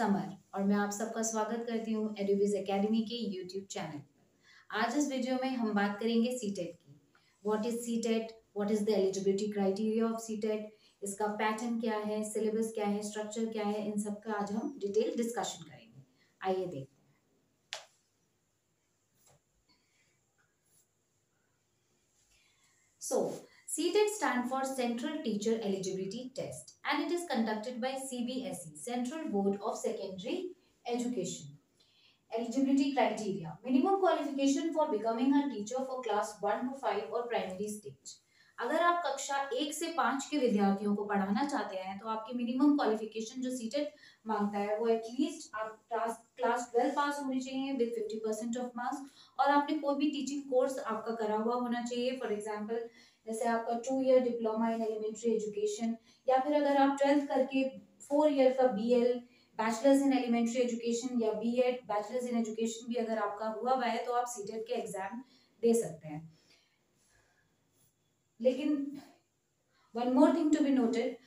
Summer और मैं आप सबका स्वागत करती हूँ एडुविज एकेडमी के यूट्यूब चैनल पर। आज इस वीडियो में हम बात करेंगे सीटेट की। What is CTET, what is the eligibility criteria of CTET, इसका पैटर्न क्या है, सिलेबस क्या है, स्ट्रक्चर क्या है, इन सब का आज हम डिटेल डिस्कशन करेंगे। आइए देखते हैं। So, CTET stand for Central Teacher Eligibility Test and it is conducted by CBSE, Central Board of Secondary Education. Eligibility criteria: minimum qualification for becoming a teacher for class 1 to 5 और primary stage. अगर आप कक्षा 1 से 5 के विद्यार्थियों को पढ़ाना चाहते हैं तो आपकी मिनिमम क्वालिफिकेशन जो सीटेट मांगता है वो एटलीस्ट आप क्लास 12 पास होनी चाहिए विद 50% ऑफ मार्क्स और आपने कोई भी टीचिंग कोर्स आपका करा हुआ होना चाहिए। फॉर एग्जांपल जैसे आपका 2 year diploma in elementary education या फिर अगर आप 12th करके 4 ईयर का BL bachelor's in elementary education या BEd बैचलर्स इन एजुकेशन भी अगर आपका हुआ है तो आप सीटेट के एग्जाम दे सकते हैं। लेकिन one more thing to be noted,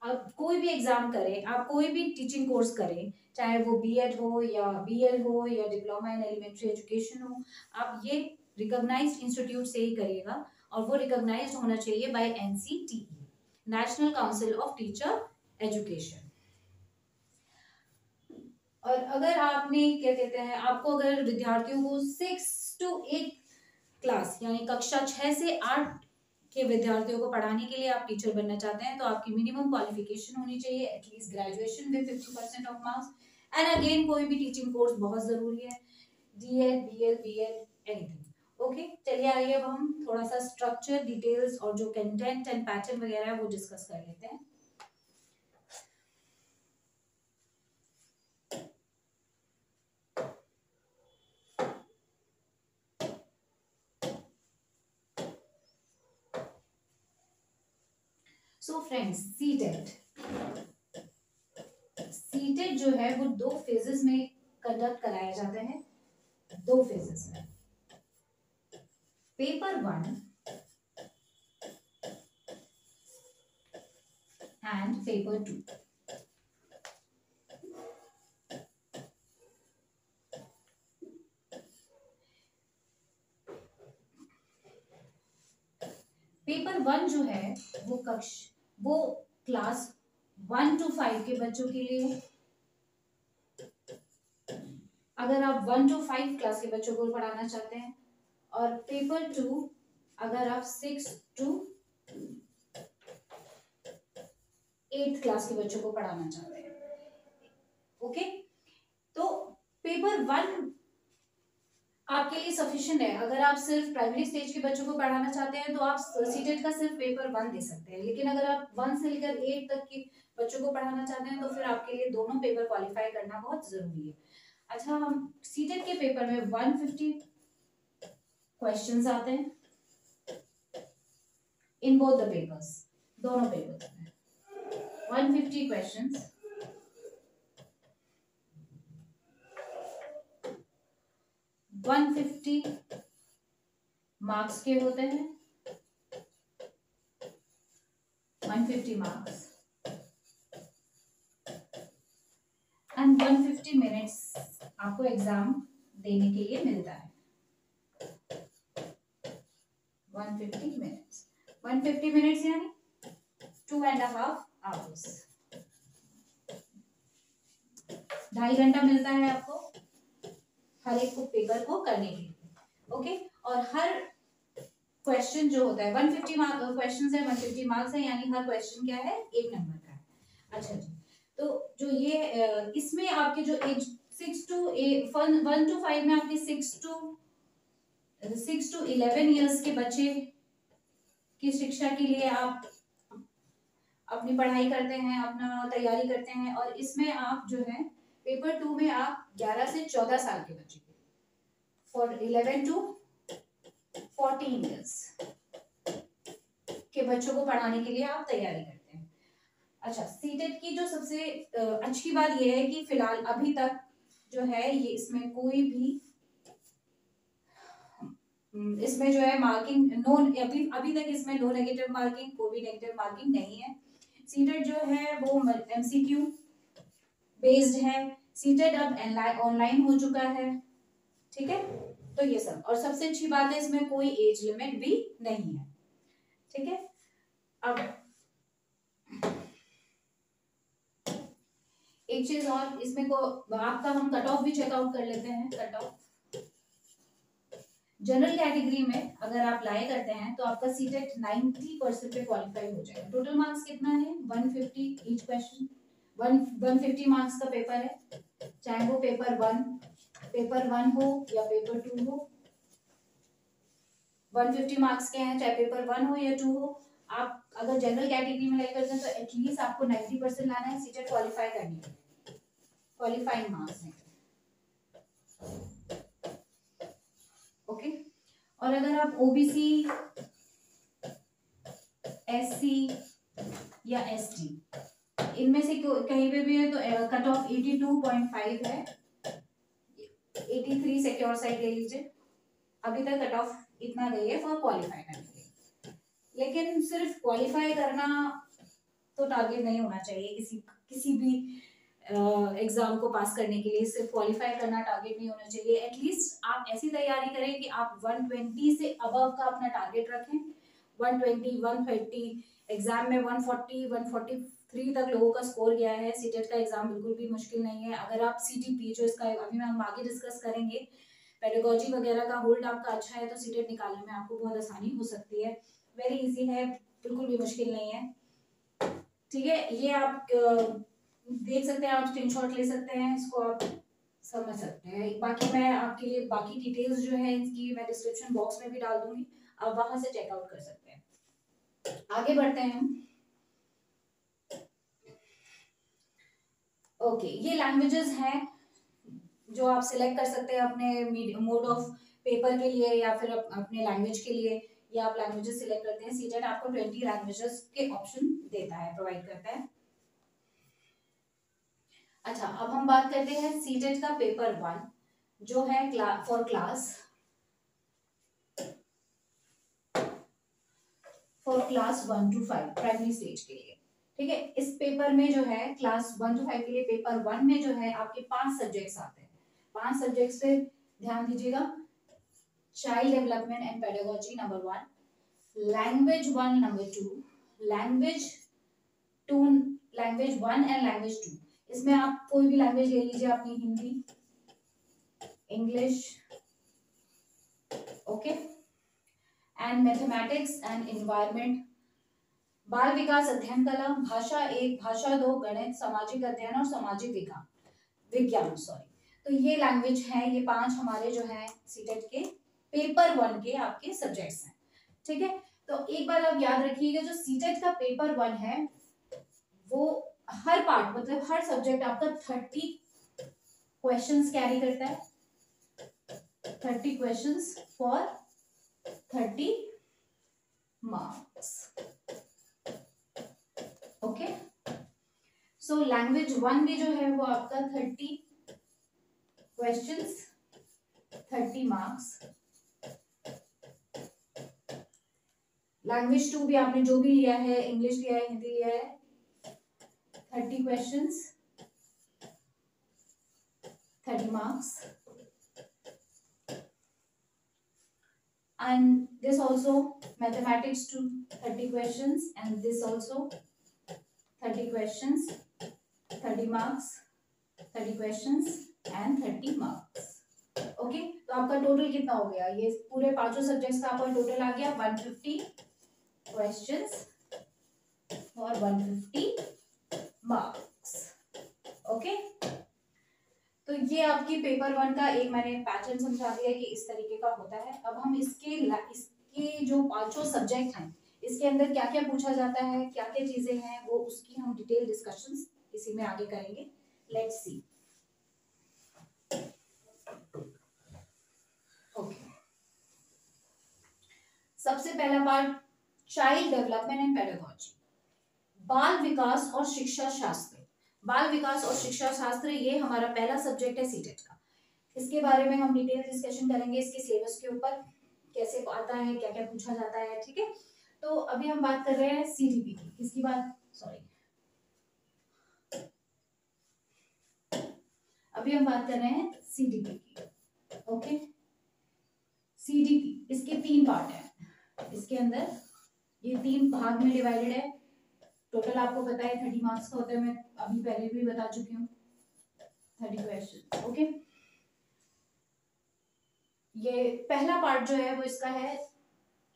आप कोई भी एग्जाम करें, आप कोई भी टीचिंग कोर्स करें, चाहे वो BEd हो या BL हो या डिप्लोमा इन एलिमेंट्री एजुकेशन हो, आप ये रिकॉग्नाइज्ड इंस्टीट्यूट से ही करिएगा और वो रिकॉग्नाइज्ड होना चाहिए by NCTE, national council of teacher education. और अगर आपने क्या कहते हैं, आपको अगर विद्यार्थियों को 6 to 8 क्लास यानी कक्षा 6 से 8 के विद्यार्थियों को पढ़ाने के लिए आप टीचर बनना चाहते हैं तो आपकी मिनिमम क्वालिफिकेशन होनी चाहिए at least graduation with 50% of marks. And again कोई भी टीचिंग कोर्स बहुत जरूरी है, DL BL BEd anything. Okay, चलिए आइए अब हम थोड़ा सा स्ट्रक्चर डिटेल्स और जो कंटेंट एंड पैटर्न वगैरह है वो डिस्कस कर लेते हैं। सो फ्रेंड्स, सीटेट जो है वो 2 फेजेस में कंडक्ट कराया जाता है, 2 फेजेस में। Paper 1 and paper 2। पेपर 1 जो है वो क्लास 1 to 5 के बच्चों के लिए, अगर आप 1 to 5 क्लास के बच्चों को पढ़ाना चाहते हैं, और पेपर 2 अगर आप 6 to 8 क्लास के बच्चों को पढ़ाना चाहते हैं। ओके, तो पेपर 1 आपके लिए सफिशिएंट है। अगर आप सिर्फ प्राइमरी स्टेज के बच्चों को पढ़ाना चाहते हैं तो आप सीटेट का सिर्फ पेपर 1 दे सकते हैं, लेकिन अगर आप 1 से लेकर 8 तक के बच्चों को पढ़ाना चाहते हैं तो फिर आपके लिए दोनों पेपर क्वालिफाई करना बहुत जरूरी है। अच्छा, हम सीटेट के पेपर में 150 क्वेश्चंस आते हैं इन बोथ द पेपर्स, दोनों पेपर्स में 150 क्वेश्चंस। मार्क्स के होते हैं, 150 मार्क्स एंड 150 मिनट्स आपको एग्जाम देने के लिए मिलता है। 150 मिनट्स यानी 2.5 आवर्स, 2.5 घंटा मिलता है आपको हर एक को पेपर को करने के लिए। ओके, और हर क्वेश्चन जो होता है 150 क्वेश्चंस है, 150 मार्क्स है, यानी हर क्वेश्चन क्या है, 1 नंबर का है। अच्छा जी, तो जो ये इसमें आपके जो एज 1 to 5 में आपके 6 to 11 इयर्स के बच्चे की शिक्षा के लिए आप अपनी पढ़ाई करते हैं, अपना तैयारी करते हैं, और इसमें आप जो है पेपर 2 में आप 11 से 14 साल के बच्चे फॉर 11 to 14 इयर्स के बच्चों को पढ़ाने के लिए आप तैयारी करते हैं। अच्छा, सीटेट की जो सबसे अच्छी बात यह है कि फिलहाल अभी तक जो है ये इसमें कोई भी इसमें जो है मार्किंग अभी तक इसमें नो नेगेटिव मार्किंग, कोई भी नेगेटिव मार्किंग नहीं है। सीटेट जो है वो MCQ बेस्ड है, सीटेट अब ऑनलाइन हो चुका है, ठीक है। तो ये सब, और सबसे अच्छी बात है इसमें कोई एज लिमिट भी नहीं है, ठीक है। अब एक चीज और इसमें को आपका हम कट ऑफ भी चेकआउट कर लेते हैं। कट ऑफ जनरल कैटेगरी में अगर आप लाई करते हैं तो आपका सीटेट 90% पे क्वालिफाई हो जाएगा। टोटल मार्क्स कितना है 150 ईच क्वेश्चन, 150 मार्क्स का पेपर है, चाहे वो पेपर वन हो या पेपर टू हो। 150 मार्क्स के हैं, चाहे पेपर वन हो या टू हो। आप अगर जनरल कैटेगरी में लाई करते हैं तो एटलीस्ट आपको 90% लाना है सीटेट क्वालिफाई करने के लिए, क्वालिफाइंग मार्क्स है, ओके। और अगर आप ओबीसी, एससी या एसटी इनमें से कहीं पे भी है तो कट ऑफ 82.5 है, 83 सिक्योर साइड ले लीजिए। अभी तक कट ऑफ इतना गई है फॉर क्वालिफाई करने के लिए। लेकिन सिर्फ क्वालिफाई करना तो टारगेट नहीं होना चाहिए, किसी भी एग्जाम को पास करने के लिए सिर्फ क्वालिफाई करना टारगेट नहीं होना चाहिए। एटलीस्ट आप ऐसी तैयारी करें कि आप 120 से अबव का अपना टारगेट रखें। 120, 130, एग्जाम में 140, 143 तक लोगों का स्कोर गया है। सीटेट का एग्जाम बिल्कुल भी मुश्किल नहीं है। अगर आप सीटीपी जो इसका अभी हम आगे डिस्कस करेंगे, पेडागोजी वगैरह का होल्ड आपका अच्छा है तो सीटेट निकालने में आपको बहुत आसानी हो सकती है। वेरी इजी है, बिल्कुल भी मुश्किल नहीं है, ठीक है। ये आप देख सकते हैं, आप स्क्रीनशॉट ले सकते हैं, इसको आप समझ सकते हैं। बाकी मैं आपके लिए बाकी डिटेल्स जो है इसकी मैं डिस्क्रिप्शन बॉक्स में भी डाल दूंगी, आप वहां से चेकआउट कर सकते हैं। आगे बढ़ते हैं हम। ओके, ये लैंग्वेजेस हैं जो आप सिलेक्ट कर सकते हैं अपने मोड ऑफ पेपर के लिए या फिर अपने लैंग्वेज के लिए, या आप लैंग्वेजेस सिलेक्ट करते हैं। सीटेट आपको 20 लैंग्वेजेस के ऑप्शन देता है, प्रोवाइड करता है। अच्छा, अब हम बात करते हैं सीटेट का पेपर वन जो है for class 1 to 5 primary stage के लिए, ठीक है। इस पेपर में जो है क्लास 1 to 5 के लिए पेपर वन में जो है आपके 5 सब्जेक्ट्स आते हैं। 5 सब्जेक्ट्स पे ध्यान दीजिएगा। Child development and pedagogy number 1, language 1 number 2, language 2, language 1 and language 2। इसमें आप कोई भी लैंग्वेज ले लीजिए, अपनी Hindi, English, okay, and mathematics and environment, बाल विकास अध्ययन कला, भाषा 1, भाषा 2, गणित, सामाजिक अध्ययन और सामाजिक विज्ञान सॉरी। तो ये लैंग्वेज है, ये 5 हमारे जो है सीटेट के पेपर वन के आपके सब्जेक्ट्स हैं, ठीक है। तो एक बार आप याद रखिएगा, जो सीटेट का पेपर वन है वो हर पार्ट मतलब हर सब्जेक्ट आपका 30 क्वेश्चंस कैरी करता है, 30 questions for 30 marks, okay. So language 1 भी जो है वो आपका 30 क्वेश्चंस 30 मार्क्स। लैंग्वेज 2 भी आपने जो भी लिया है, इंग्लिश लिया है, हिंदी लिया है, 30 questions 30 marks, and this also mathematics 2 30 questions, and this also 30 questions 30 marks, 30 questions and 30 marks, okay. तो आपका टोटल कितना हो गया, ये पूरे पांचों सब्जेक्ट्स का आपका टोटल आ गया 150 क्वेश्चंस और 150 मार्क्स, ओके। तो ये आपकी पेपर वन का एक मैंने पैटर्न समझा दिया कि इस तरीके का होता है। अब हम इसके जो पांचों सब्जेक्ट हैं इसके अंदर क्या क्या पूछा जाता है, क्या क्या चीजें हैं, वो उसकी हम डिटेल डिस्कशन इसी में आगे करेंगे। Let's see, okay. सबसे पहला part child development and pedagogy, बाल विकास और शिक्षा शास्त्र। बाल विकास और शिक्षा शास्त्र ये हमारा पहला सब्जेक्ट है सीटेट का। इसके बारे में हम डिटेल डिस्कशन करेंगे, इसके सिलेबस के ऊपर कैसे आता है, क्या क्या पूछा जाता है, ठीक है। तो अभी हम बात कर रहे हैं सीडीपी की, किसकी बात, सॉरी, अभी हम बात कर रहे हैं सीडीपी की। ओके, सीडीपी इसके 3 पार्ट हैं। इसके अंदर ये 3 भाग में डिवाइडेड है। टोटल आपको पता है 30 मार्क्स का होता है, मैं अभी पहले भी बता चुकी हूँ, 30 क्वेश्चन। ओके, ये पहला पार्ट जो है वो इसका है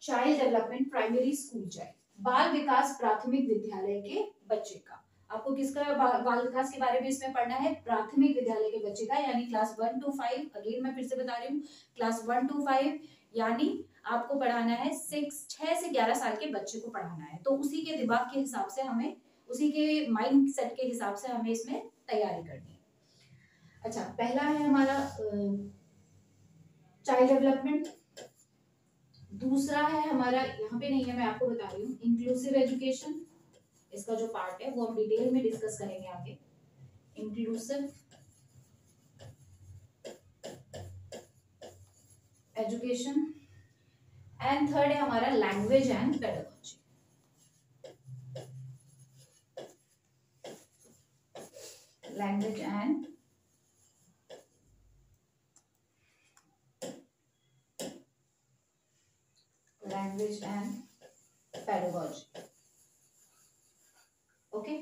child development primary school child, बाल विकास प्राथमिक विद्यालय के बच्चे का। आपको किसका बाल विकास के बारे में इसमें पढ़ना है? प्राथमिक विद्यालय के बच्चे का, यानी क्लास 1 to 5। अगेन मैं फिर से बता रही हूँ, क्लास 1 to 5, यानी आपको पढ़ाना है 6 से 11 साल के बच्चे को पढ़ाना है। तो उसी के दिमाग के हिसाब से हमें, उसी के माइंड सेट के हिसाब से हमें इसमें तैयारी करनी है। अच्छा, पहला है हमारा चाइल्ड डेवलपमेंट। दूसरा है हमारा, यहाँ पे नहीं है, मैं आपको बता रही हूँ, इंक्लूसिव एजुकेशन। इसका जो पार्ट है वो हम डिटेल में डिस्कस करेंगे आगे। Inclusive education. एंड थर्ड है हमारा language and pedagogy. Language and pedagogy. Okay,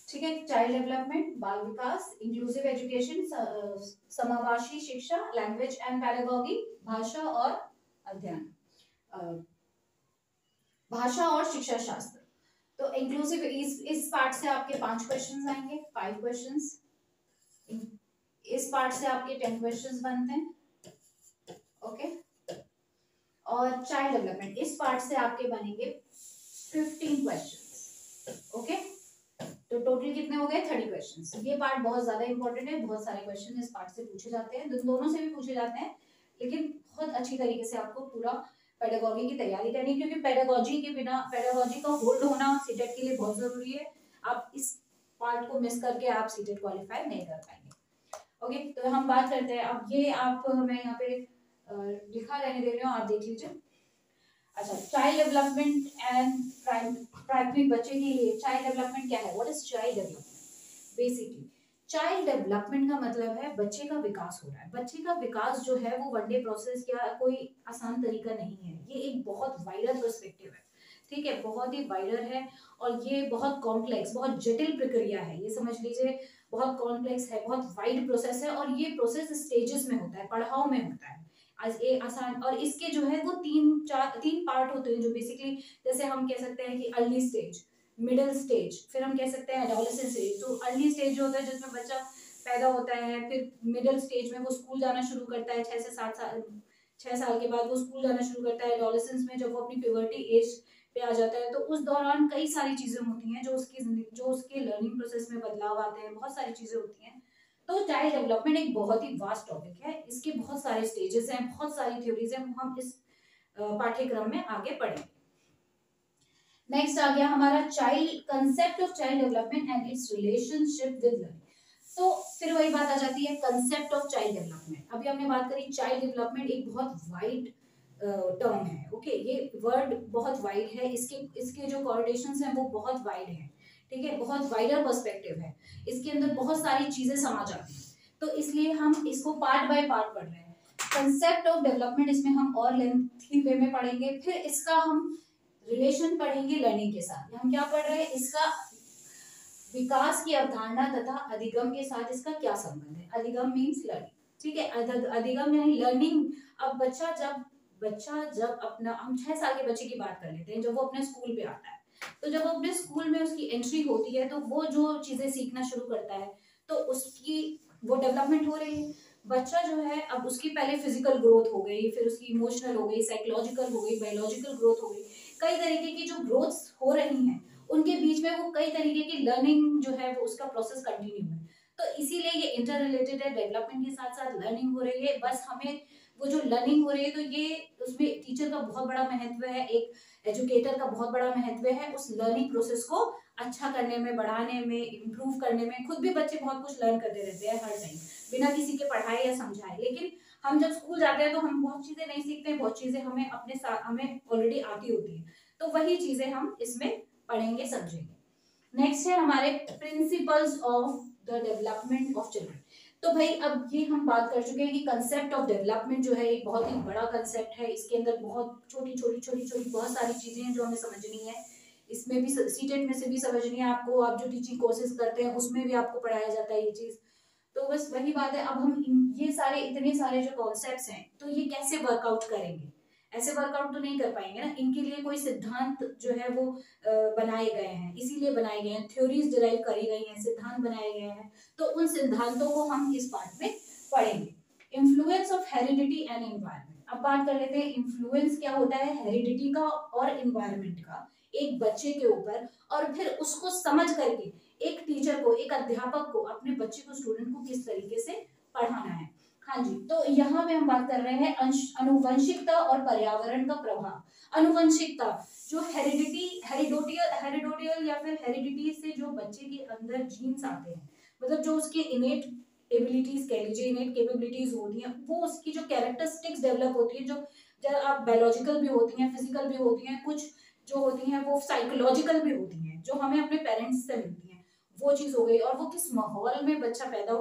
ठीक है। चाइल्ड डेवलपमेंट, बाल विकास, इंक्लूसिव एजुकेशन, समावेशी शिक्षा, लैंग्वेज एंड पेडागोजी, भाषा और अध्ययन, भाषा और शिक्षा शास्त्र। तो इंक्लूसिव इस पार्ट से आपके 5 क्वेश्चंस आएंगे, 5 क्वेश्चंस। इस पार्ट से आपके 10 क्वेश्चंस बनते हैं। ओके, और चाइल्ड डेवलपमेंट इस पार्ट से आपके बनेंगे 15 क्वेश्चंस। ओके, तो टोटल कितने हो गए? 30 क्वेश्चंस। ये पार्ट बहुत ज्यादा इंपॉर्टेंट है, बहुत सारे क्वेश्चन इस पार्ट से पूछे जाते हैं, दोनों से भी पूछे जाते हैं, लेकिन बहुत अच्छी तरीके से आपको पूरा पेडागोजी की तैयारी करनी है, क्योंकि पेडागोजी के बिना, पेडागोजी का होल्ड होना सीटेट के लिए बहुत जरूरी है। आप इस पार्ट को मिस करके आप सीटेट क्वालिफाई नहीं कर पाएंगे। ओके, तो हम बात करते हैं अब, ये आप, मैं यहाँ पे लिखा रहने दे रही हूँ, आप देख लीजिए। अच्छा, चाइल्ड डेवलपमेंट एंड प्राइमरी बच्चे के लिए चाइल्ड डेवलपमेंट क्या है? What is child development? Basically child development का मतलब है बच्चे का विकास हो रहा है। बच्चे का विकास जो है वो वन डे प्रोसेस या कोई आसान तरीका नहीं है, ये एक बहुत वाइडर पर्सपेक्टिव है, ठीक है, बहुत ही वाइडर है, और ये बहुत कॉम्प्लेक्स, बहुत जटिल प्रक्रिया है, ये समझ लीजिए, बहुत कॉम्प्लेक्स है, बहुत वाइड प्रोसेस है, और ये प्रोसेस स्टेजेस में होता है, पड़ाव में होता है। आज ये आसान, और इसके जो है वो 3 पार्ट होते हैं, जो बेसिकली, जैसे हम कह सकते हैं कि अर्ली स्टेज, मिडिल स्टेज, फिर हम कह सकते हैं एडोलेसेंस स्टेज। तो अर्ली स्टेज जो होता है जिसमें बच्चा पैदा होता है, फिर मिडिल स्टेज में वो स्कूल जाना शुरू करता है, 6 साल के बाद वो स्कूल जाना शुरू करता है। एडोलेसेंस में जब वो अपनी प्यूबर्टी एज पे आ जाता है, तो उस दौरान कई सारी चीजें होती हैं जो उसके लर्निंग प्रोसेस में बदलाव आते हैं, बहुत सारी चीजें होती हैं। तो चाइल्ड डेवलपमेंट एक बहुत ही वास्ट टॉपिक है, इसके बहुत सारे स्टेजेस हैं, बहुत सारी थ्योरीज हैं, हम इस पाठ्यक्रम में आगे पढ़ेंगे। नेक्स्ट आ गया हमारा child, concept of child development and it's relationship with learning. तो फिर वही बात आ जाती है, कंसेप्ट ऑफ चाइल्ड डेवलपमेंट। अभी हमने बात करी, चाइल्ड डेवलपमेंट एक बहुत वाइड टर्म है। ओके, ये वर्ड बहुत वाइड है, इसके जो कॉर्डिनेशंस हैं वो बहुत वाइड हैं, ठीक है, बहुत वाइडर पर्सपेक्टिव है, इसके अंदर बहुत सारी चीजें समा जाती हैं, तो इसलिए हम इसको पार्ट बाय पार्ट पढ़ रहे हैं। कंसेप्ट ऑफ डेवलपमेंट इसमें हम और लेंथी वे में पढ़ेंगे, फिर इसका हम रिलेशन पढ़ेंगे लर्निंग के साथ। हम क्या पढ़ रहे हैं? इसका विकास की अवधारणा तथा अधिगम के साथ इसका क्या संबंध है? अधिगम मीन्स लर्निंग, ठीक है, अधिगम यानी लर्निंग। अब बच्चा जब अपना, हम 6 साल के बच्चे की बात कर लेते हैं, जब वो अपने स्कूल पे आता है, तो जब वो अपने स्कूल में उसकी एंट्री होती है, तो वो जो चीजें सीखना शुरू करता है, तो उसकी वो डेवलपमेंट हो रही है। बच्चा जो है, अब उसकी पहले फिजिकल ग्रोथ हो गई, फिर उसकी इमोशनल हो गई, साइकोलॉजिकल हो गई, बायोलॉजिकल ग्रोथ हो गई, कई तरीके की जो ग्रोथ हो रही हैं, उनके बीच में वो कई तरीके की लर्निंग जो है वो उसका प्रोसेस कंटिन्यू है। तो इसीलिए ये इंटर रिलेटेड है, डेवलपमेंट के साथ साथ लर्निंग हो रही है। बस हमें वो जो लर्निंग हो रही है, तो ये उसमें टीचर का बहुत बड़ा महत्व है, एक एजुकेटर का बहुत बड़ा महत्व है उस लर्निंग प्रोसेस को अच्छा करने में, बढ़ाने में, इम्प्रूव करने में। खुद भी बच्चे बहुत कुछ लर्न करते रहते हैं हर टाइम, बिना किसी के पढ़ाए या समझाए, लेकिन हम जब स्कूल जाते हैं तो हम बहुत चीजें नहीं सीखते हैं, बहुत चीजें हमें अपने साथ, हमें ऑलरेडी आती होती है, तो वही चीजें हम इसमें पढ़ेंगे, समझेंगे। नेक्स्ट है हमारे principles of the development of children. तो भाई अब ये हम बात कर चुके हैं कि कंसेप्ट ऑफ डेवलपमेंट जो है एक बहुत ही बड़ा कंसेप्ट है। इसके अंदर बहुत छोटी छोटी छोटी छोटी बहुत सारी चीजें हैं जो हमें समझनी है। इसमें भी सीटेट में से भी समझनी है आपको, आप जो टीचिंग कोर्सेज करते हैं उसमें भी आपको पढ़ाया जाता है ये चीज। तो बस वही बात है, अब हम ये सारे इतने सारे जो कॉन्सेप्ट्स हैं तो ये कैसे वर्कआउट करेंगे? ऐसे वर्कआउट तो नहीं कर पाएंगे ना, इनके लिए कोई सिद्धांत जो है वो बनाए गए हैं, इसीलिए बनाए गए हैं, थ्योरीज डिराइव करी गई हैं, सिद्धांत बनाए गए हैं। तो उन सिद्धांतों को हम इस पार्ट में पढ़ेंगे। Influence of heredity and environment. अब बात कर लेते हैं इन्फ्लुएंस क्या होता है हेरिडिटी का और एनवायरनमेंट का एक बच्चे के ऊपर, और फिर उसको समझ करके एक टीचर को, एक अध्यापक को अपने बच्चे को, स्टूडेंट को किस तरीके से पढ़ाना है। हाँ जी, तो यहाँ पे हम बात कर रहे हैं अनुवंशिकता और पर्यावरण का प्रभाव। अनुवंशिकता जो हेरिडोटियल या फिर हेरिडिटी से जो बच्चे के अंदर जीन्स आते हैं, मतलब जो उसके इनेट एबिलिटीज कह लीजिए, इनेट कैपेबिलिटीज होती हैं, वो उसकी जो कैरेक्टरिस्टिक्स डेवलप होती है, जो आप बायोलॉजिकल भी होती हैं, फिजिकल भी होती हैं, कुछ जो होती हैं वो साइकोलॉजिकल भी होती हैं, जो हमें अपने पेरेंट्स से मिलती हैं, वो चीज हो गई। और वो किस माहौल में बच्चा पैदा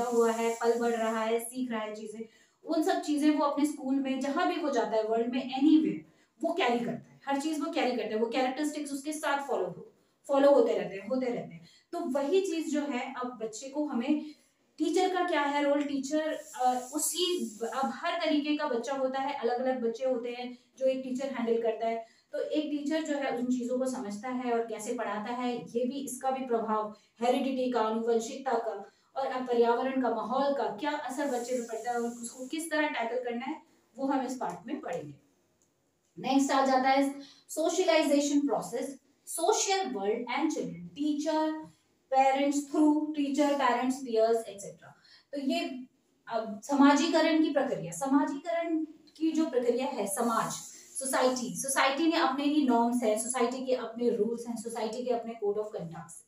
हुआ है, पल बढ़ रहा है, सीख रहा है चीजें, उन सब चीजें वो अपने स्कूल में जहां भी वो जाता है वर्ल्ड में एनीवेयर वो कैरी करता है, हर चीज वो कैरी करता है, वो कैरेक्टरिस्टिक्स उसके साथ फॉलो होते रहते हैं। तो वही चीज जो है अब बच्चे को हमें, टीचर का क्या है रोल, टीचर उसी, अब हर तरीके का बच्चा होता है, अलग अलग बच्चे होते हैं जो एक टीचर हैंडल करता है। तो एक टीचर जो है उन चीजों को समझता है और कैसे पढ़ाता है, ये भी, इसका भी प्रभाव हेरिडिटी का, आनुवंशिकता का और पर्यावरण का, माहौल का क्या असर बच्चे पे पड़ता है और उसको किस तरह टैकल करना है, वो हम इस पार्ट में पढ़ेंगे। नेक्स्ट आ जाता है socialisation process, social world and children, teacher parents through teacher, parents, peers etcetera. तो ये अब समाजीकरण की प्रक्रिया, समाजीकरण की जो प्रक्रिया है, समाज, सोसाइटी ने अपने ही नॉर्म्स है, सोसाइटी के अपने रूल्स हैं, सोसाइटी के अपने कोड ऑफ कंडक्ट।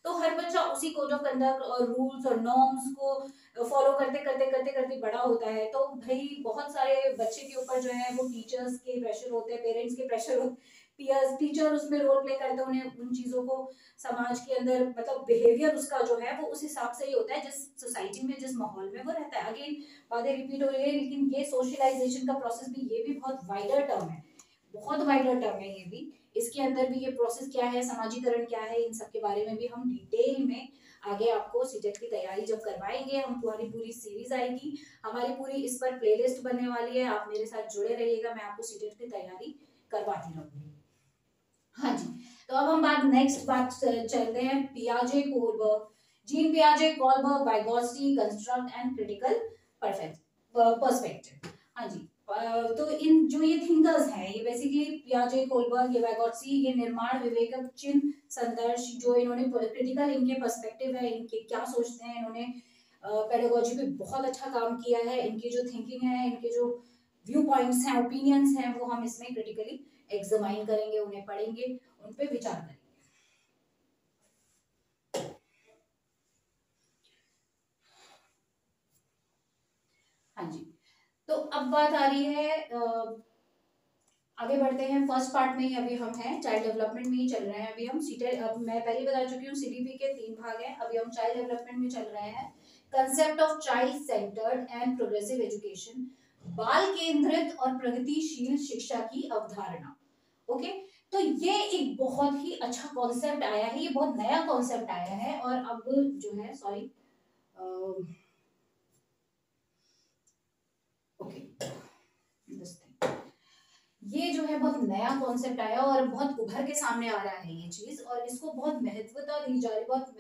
तो हर बच्चा उसी कोड ऑफ कंडक्ट और रूल्स और नॉर्म्स को फॉलो करते करते करते करते बड़ा होता है। तो भाई बहुत सारे बच्चे के ऊपर जो है वो टीचर्स के प्रेशर होते हैं, पेरेंट्स के प्रेशर होते, पीयर्स, टीचर उसमें रोल प्ले करते हैं, उन्हें उन चीजों को समाज के अंदर, मतलब बिहेवियर उसका जो है वो उस हिसाब से ही होता है जिस सोसाइटी में, जिस माहौल में वो रहता है। अगेन बातें रिपीट हो रही है, लेकिन ये सोशलाइजेशन का प्रोसेस भी, ये भी बहुत वाइडर टर्म है, बहुत वाइडर टर्म है ये भी। इसके अंदर भी ये प्रोसेस क्या है, समाजीकरण क्या है, इन सब के बारे में भी हम डिटेल में आगे आपको सीटेट की तैयारी जब करवाएंगे, हम तुम्हारी पूरी सीरीज आएगी, हमारी पूरी इस पर प्लेलिस्ट बनने वाली है, आप मेरे साथ जुड़े रहिएगा, मैं आपको सीटेट की तैयारी करवाती रहूंगी। हाँ जी, तो अब हम नेक्स्ट बात चलते हैं पियाजे Kohlberg, gene पियाजे Kohlberg, Vygotsky, construct and critical perfect perspective. हाँ जी, तो इन जो ये थिंकर्स हैं, ये बेसिकली पियाजे, कोलबर्ग, ये वाइगोत्स्की, ये निर्माण विवेकक चिन्ह संदर्श, जो इन्होंने क्रिटिकल, इनके पर्सपेक्टिव है, इनके क्या सोचते हैं, इन्होंने पेडागोजी पे बहुत अच्छा काम किया है, इनकी जो थिंकिंग है, इनके जो व्यू पॉइंट्स हैं, ओपिनियंस हैं, वो हम इसमें क्रिटिकली एग्जामाइन करेंगे, उन्हें पढ़ेंगे, उन पे विचार करेंगे। हाँ जी, तो अब बात आ रही है, आगे बढ़ते हैं। फर्स्ट पार्ट में ही अभी हम हैं, चाइल्ड डेवलपमेंट में ही चल रहे हैं अभी हम। सीटेट, अब मैं पहले बता चुकी हूँ, सीडीपी के 3 भाग हैं, अभी हम चाइल्ड डेवलपमेंट में चल रहे हैं। Concept of child centred and progressive education, बाल केंद्रित और प्रगतिशील शिक्षा की अवधारणा। ओके, तो ये एक बहुत ही अच्छा कॉन्सेप्ट आया है, ये बहुत नया कॉन्सेप्ट आया है, और अब जो है, सॉरी, ओके, ये जो है बहुत नया कॉन्सेप्ट आया और बहुत उभर के सामने आ रहा है ये चीज, और इसको बहुत महत्वता दी जा रही है, बहुत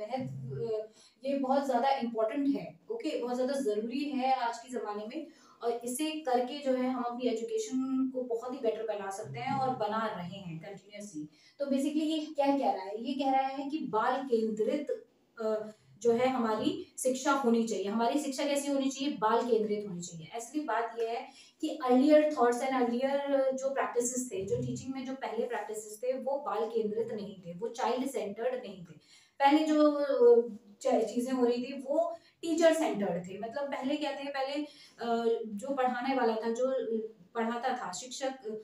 ये बहुत ज्यादा इम्पोर्टेंट है। ओके, बहुत ज्यादा जरूरी है आज के जमाने में, और इसे करके जो है हम अपनी एजुकेशन को बहुत ही बेटर बना सकते हैं और बना रहे हैं कंटिन्यूअसली। तो बेसिकली ये क्या कह रहा है, ये कह रहा है कि बाल केंद्रित जो है हमारी शिक्षा होनी चाहिए। हमारी शिक्षा कैसी होनी चाहिए, बाल केंद्रित होनी चाहिए। असली बात यह है कि अर्लियर थॉट्स एंड अर्लियर जो प्रैक्टिसेस थे, जो टीचिंग में जो पहले प्रैक्टिसेस थे, वो बाल केंद्रित नहीं थे, वो चाइल्ड सेंटर्ड नहीं थे। पहले जो चीजें हो रही थी वो टीचर सेंटर्ड थे। मतलब पहले क्या थे, पहले जो पढ़ाने वाला था, जो पढ़ाता था, शिक्षक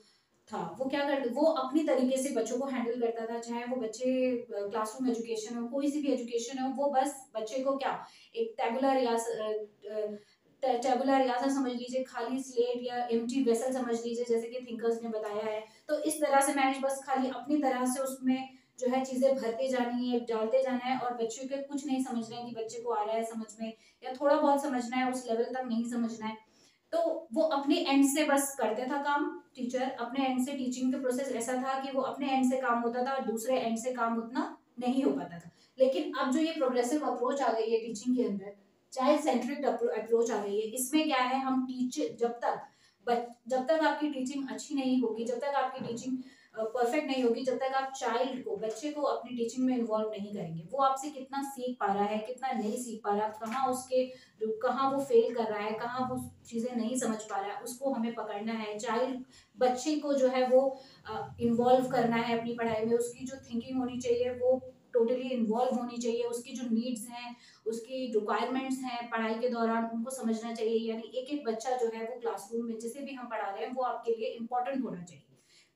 था वो क्या करते, वो अपनी तरीके से बच्चों को हैंडल करता था, चाहे वो बच्चे क्लासरूम एजुकेशन हो, कोई सी भी एजुकेशन हो, वो बस बच्चे को क्या एक टेबुलर रियासत समझ लीजिए, खाली स्लेट या एम्प्टी वेसल समझ लीजिए, जैसे कि थिंकर्स ने बताया है। तो इस तरह से मैंने बस खाली अपनी तरह से उसमें जो है चीजें भरते जानी है, डालते जाना है, और बच्चों के कुछ नहीं समझना है कि बच्चे को आ रहा है समझ में या थोड़ा बहुत समझना है, उस लेवल तक नहीं समझना है। तो वो अपने एंड से बस करते था काम, टीचर अपने एंड से, टीचिंग का प्रोसेस ऐसा था कि वो अपने एंड से काम होता था और दूसरे एंड से काम उतना नहीं हो पाता था। लेकिन अब जो ये प्रोग्रेसिव अप्रोच आ गई है टीचिंग के अंदर, चाइल्ड सेंट्रिक अप्रोच आ गई है, इसमें क्या है, हम टीचर जब तक आपकी टीचिंग अच्छी नहीं होगी, जब तक आपकी टीचिंग परफेक्ट नहीं होगी, जब तक आप चाइल्ड को, बच्चे को अपनी टीचिंग में इन्वॉल्व नहीं करेंगे, वो आपसे कितना सीख पा रहा है, कितना नहीं सीख पा रहा, कहाँ वो फेल कर रहा है, कहाँ वो चीजें नहीं समझ पा रहा है, उसको हमें पकड़ना है। चाइल्ड बच्चे को जो है वो इन्वॉल्व करना है अपनी पढ़ाई में, उसकी जो थिंकिंग होनी चाहिए वो टोटली इन्वॉल्व होनी चाहिए, उसकी जो नीड्स हैं, उसकी रिक्वायरमेंट्स हैं पढ़ाई के दौरान, उनको समझना चाहिए। यानी एक एक बच्चा जो है वो क्लासरूम में जिसे भी हम पढ़ा रहे हैं वो आपके लिए इम्पोर्टेंट होना चाहिए,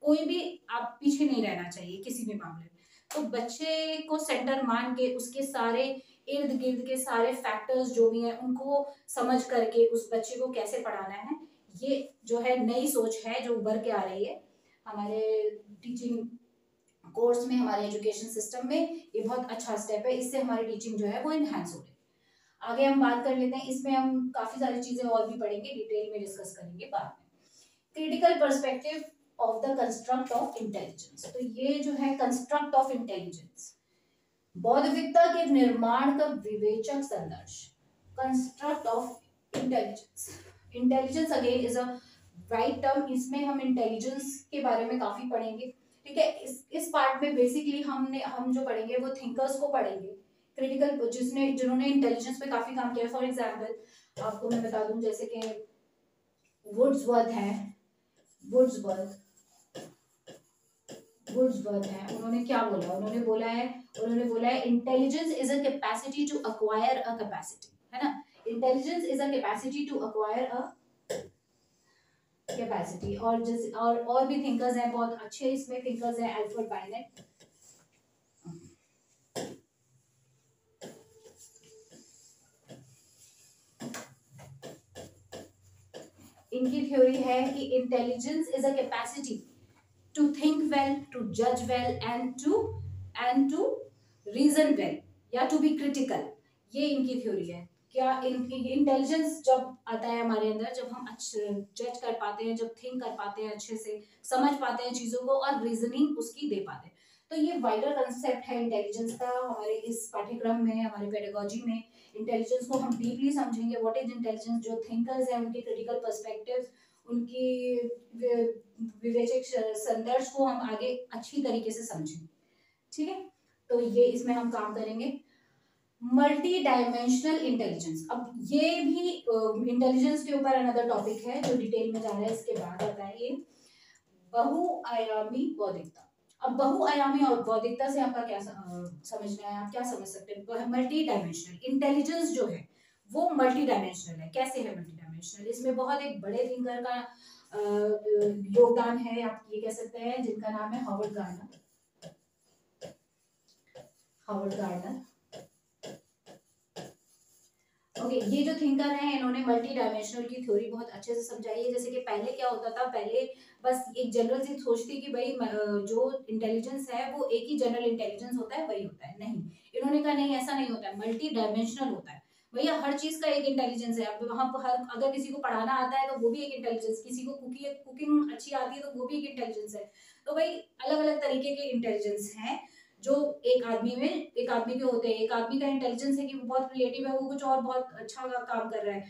कोई भी आप पीछे नहीं रहना चाहिए किसी भी मामले में। तो बच्चे को सेंटर मान के उसके सारे इर्द गिर्द के सारे फैक्टर्स जो भी हैं उनको समझ करके उस बच्चे को कैसे पढ़ाना है, ये जो है नई सोच है जो उभर के आ रही है हमारे टीचिंग कोर्स में, हमारे एजुकेशन सिस्टम में। ये बहुत अच्छा स्टेप है, इससे हमारी टीचिंग जो है वो इनहेंस हो रही है। आगे हम बात कर लेते हैं, इसमें हम काफी सारी चीजें और भी पढ़ेंगे, डिटेल में डिस्कस करेंगे बाद में। Critical perspective of the construct of intelligence. तो ये जो है कंस्ट्रक्ट ऑफ इंटेलिजेंस, बौद्धिकता के निर्माण का विवेचक संदर्श, construct of intelligence. Intelligence again is a right term, इसमें हम इंटेलिजेंस के बारे में काफी पढ़ेंगे। ठीक है, इस पार्ट में बेसिकली हम जो पढ़ेंगे वो थिंकर्स को पढ़ेंगे, क्रिटिकल जिन्होंने इंटेलिजेंस पे काफी काम किया। फॉर एग्जाम्पल आपको मैं बता दूं, जैसे कि वुड्सवर्थ है, वुड्सवर्थ वुड्सवर्थ है, उन्होंने क्या बोला, उन्होंने बोला है intelligence is a capacity to acquire a capacity, है ना। Intelligence is a capacity to acquire a capacity. और जैसे और भी थिंकर्स हैं, बहुत अच्छे इसमें थिंकर्स हैं, अल्फ्रेड बायनेट, इनकी थ्योरी है कि intelligence is a capacity to think well, to judge well, and to reason well, या to be critical। ये इनकी थ्योरी है। क्या इंटेलिजेंस जब आता है हमारे अंदर, जब हम अच्छे जज कर पाते हैं, जब थिंक कर पाते हैं, अच्छे से समझ पाते हैं चीजों को और रीजनिंग उसकी दे पाते हैं। तो ये वाइडर कंसेप्ट है इंटेलिजेंस का। हमारे इस पाठ्यक्रम में, हमारे पेडागोजी में इंटेलिजेंस को हम डीपली समझेंगे। व्हाट इज इंटेलिजेंस, जो थिंकर्स हैं उनके क्रिटिकल पर्सपेक्टिव्स, उनकी विवेचक संदर्श को हम आगे अच्छी तरीके से समझें। ठीक है, तो ये इसमें हम काम करेंगे। मल्टी डायमेंशनल इंटेलिजेंस, अब ये भी इंटेलिजेंस के ऊपर अनदर टॉपिक है जो डिटेल में जा रहा है, इसके बाद आता है ये बहुआयामी बौद्धिकता। अब बहुआयामी और बौद्धिकता से आपका क्या समझना है, आप क्या समझ सकते हैं। मल्टी डायमेंशनल इंटेलिजेंस जो है वो मल्टी डायमेंशनल है। कैसे है मल्टी डायमेंशनल, इसमें बहुत एक बड़े थिंकर का योगदान है, आप ये कह सकते हैं, जिनका नाम है हावर्ड गार्डनर। ओके, ये जो थिंकर हैं इन्होंने मल्टी डायमेंशनल की थ्योरी बहुत अच्छे से समझाई है। जैसे कि पहले क्या होता था, पहले बस एक जनरल सी सोच थी कि भाई जो इंटेलिजेंस है वो एक ही जनरल इंटेलिजेंस होता है, वही होता है। नहीं, इन्होंने कहा नहीं, ऐसा नहीं होता है, मल्टी डायमेंशनल होता है। भैया हर चीज का एक इंटेलिजेंस है। अब वहाँ हर, अगर किसी को पढ़ाना आता है तो वो भी एक इंटेलिजेंस, किसी को कुकिंग अच्छी आती है तो वो भी एक इंटेलिजेंस है। तो भाई अलग अलग तरीके के इंटेलिजेंस हैं जो एक आदमी के होते हैं। एक आदमी का इंटेलिजेंस है कि वो बहुत क्रिएटिव है, वो कुछ और बहुत अच्छा काम कर रहा है।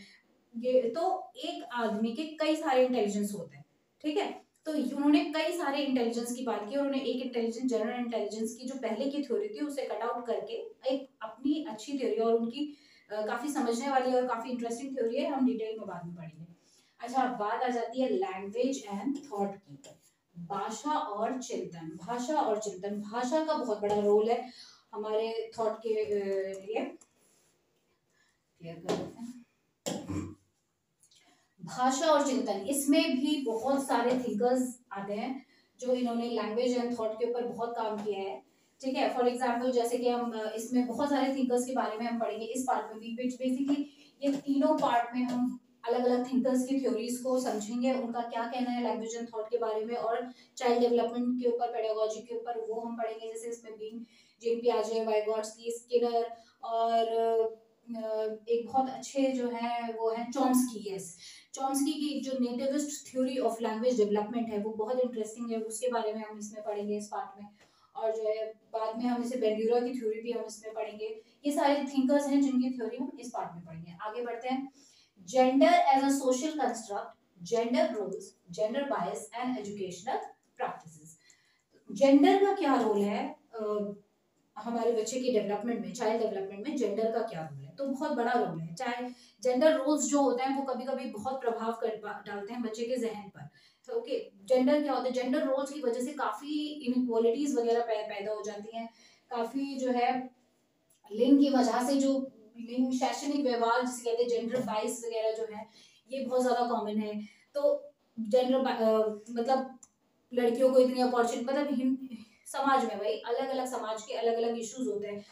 ये तो एक आदमी के कई सारे इंटेलिजेंस होते हैं। ठीक है, तो उन्होंने कई सारे इंटेलिजेंस की बात की, उन्होंने एक इंटेलिजेंस, जनरल इंटेलिजेंस की जो पहले की थ्योरी थी उसे कट आउट करके एक अपनी अच्छी थ्योरी, और उनकी काफी समझने वाली और काफी इंटरेस्टिंग थ्योरी है, हम डिटेल में बाद में पढ़ेंगे। अच्छा, बात आ जाती है लैंग्वेज एंड थॉट की। भाषा और चिंतन, भाषा और चिंतन, भाषा का बहुत बड़ा रोल है हमारे थॉट के लिए। क्लियर कर देते हैं। भाषा और चिंतन, इसमें भी बहुत सारे थिंकर्स आते हैं जो इन्होंने लैंग्वेज एंड थॉट के ऊपर बहुत काम किया है। ठीक है, फॉर एग्जाम्पल जैसे कि हम इसमें बहुत सारे थिंकर्स के बारे में हम पढ़ेंगे इस पार्ट में भी, बेसिकली ये तीनों पार्ट में हम अलग अलग थिंकर्स की थ्योरीज को समझेंगे, उनका क्या कहना है लैंग्वेज एंड थॉट के बारे में, और चाइल्ड डेवलपमेंट के ऊपर, पेडागोजी के ऊपर वो हम पढ़ेंगे। जैसे इसमें बीन जीन पियाजे, वाइगोट्स्की, स्किनर, और एक बहुत अच्छे जो है वो है चॉम्स्की। यस, चॉम्स्की की जो nativist theory of language development है वो बहुत इंटरेस्टिंग है, उसके बारे में हम इसमें पढ़ेंगे इस पार्ट में। और जो है बाद में हम इसे बेंड्यूरा की थ्योरी भी हम इसमें पढ़ेंगे। ये सारे थिंकर्स हैं जिनकी थ्योरी हम इस पार्ट में पढ़ेंगे। आगे बढ़ते हैं। Gender as a social construct, gender roles, gender bias and educational practices. Gender का क्या रोल है हमारे बच्चे के डेवलपमेंट में, चाइल्ड डेवलपमेंट में जेंडर का क्या रोल है? तो बहुत बड़ा रोल है। चाहे जेंडर रोल्स जो होते हैं वो कभी कभी बहुत प्रभाव कर डालते हैं बच्चे के जहन पर। तो ओके, जेंडर क्या होता है? जेंडर रोल्स की वजह से काफी इनइक्वालिटीज वगैरह पैदा हो जाती हैं। काफी जो है लिंग की वजह से जो लिंग शैक्षणिक व्यवहार जिसे कहते हैं जेंडर बाइस वगैरह जो है ये बहुत ज्यादा कॉमन है। तो जेंडर मतलब लड़कियों को इतनी अपॉर्चुनिटी, मतलब समाज में भाई अलग अलग समाज के अलग अलग इश्यूज होते हैं।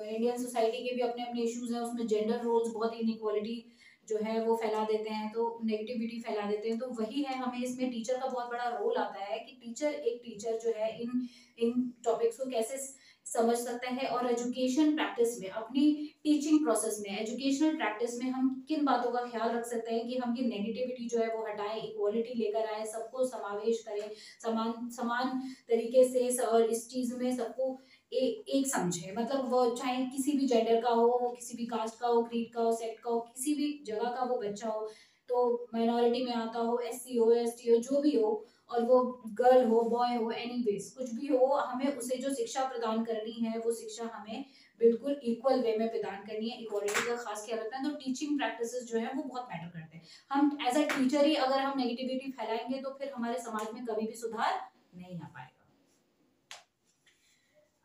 इंडियन सोसाइटी के भी अपने अपने इश्यूज हैं, उसमें जेंडर रोल्स बहुत इनइक्वालिटी जो है वो फैला देते हैं, तो नेगेटिविटी फैला देते हैं। तो वही है, हमें इसमें टीचर का बहुत बड़ा रोल आता है कि एक टीचर जो है इन टॉपिक्स को कैसे समझ सकता है, और एजुकेशन प्रैक्टिस में, अपनी टीचिंग प्रोसेस में, एजुकेशनल प्रैक्टिस में हम किन बातों का ख्याल रख सकते हैं कि हम ये नेगेटिविटी जो है वो हटाएं, इक्वालिटी लेकर आए, सबको समावेश करें समान समान तरीके से, और इस चीज में सबको एक समझे। मतलब वो चाहे किसी भी जेंडर का हो, वो किसी भी कास्ट का हो, क्रीड का हो, सेक्ट का हो, किसी भी जगह का वो बच्चा हो, तो माइनॉरिटी में आता हो, एससी हो, एसटी हो, जो भी हो, और वो गर्ल हो, बॉय हो, एनीवेज कुछ भी हो, हमें उसे जो शिक्षा प्रदान करनी है वो शिक्षा हमें बिल्कुल इक्वल वे में प्रदान करनी है। इक्वालिटी का खास ख्याल रखना है। तो टीचिंग प्रैक्टिसेस जो है वो बहुत मैटर करते हैं। हम एज अ टीचर ही अगर हम नेगेटिविटी फैलाएंगे तो फिर हमारे समाज में कभी भी सुधार नहीं आ पाएगा।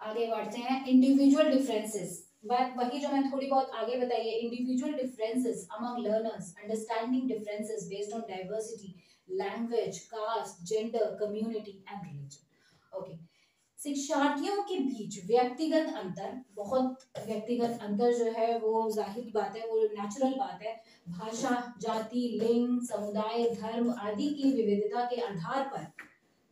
आगे बढ़ते हैं। इंडिविजुअल डिफरेंसेस, बात वही जो मैं थोड़ी बहुत आगे बताई है। Individual differences among learners, understanding differences based on diversity, language, caste, gender, community and religion. Okay, शिक्षार्थियों के बीच व्यक्तिगत अंतर, बहुत व्यक्तिगत अंतर जो है वो जाहिर बात है, वो नेचुरल बात है। भाषा, जाति, लिंग, समुदाय, धर्म आदि की विविधता के आधार पर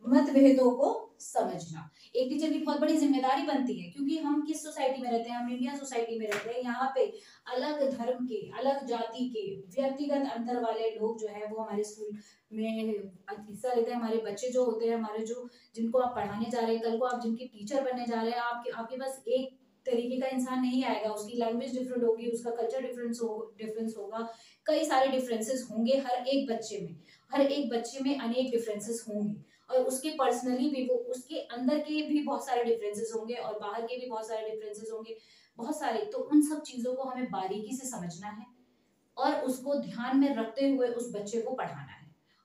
मतभेदों को समझना एक टीचर की बहुत बड़ी जिम्मेदारी बनती है, क्योंकि हम किस सोसाइटी में रहते हैं? हम इंडियन सोसाइटी में रहते हैं। यहाँ पे अलग धर्म के, अलग जाति के, व्यक्तिगत अंतर वाले लोग जो है वो हमारे स्कूल में हिस्सा लेते हैं। हमारे बच्चे जो होते हैं, हमारे जो जिनको आप पढ़ाने जा रहे हैं, कल को आप जिनके टीचर बनने जा रहे हैं, आपके पास एक तरीके का इंसान नहीं आएगा। उसकी लैंग्वेज डिफरेंट होगी, उसका कल्चर डिफरेंस होगा, कई सारे डिफरेंसेस होंगे हर एक बच्चे में। हर एक बच्चे में अनेक डिफरेंसेस होंगे, और उसके पर्सनली भी, वो उसके अंदर के भी बहुत सारे डिफरेंसेस होंगे, और बाहर के भी बहुत सारे डिफरेंसेस होंगे, बहुत सारे। तो उन सब चीजों को हमें बारीकी से समझना है, और उसको ध्यान में रखते हुए उस बच्चे को पढ़ाना है।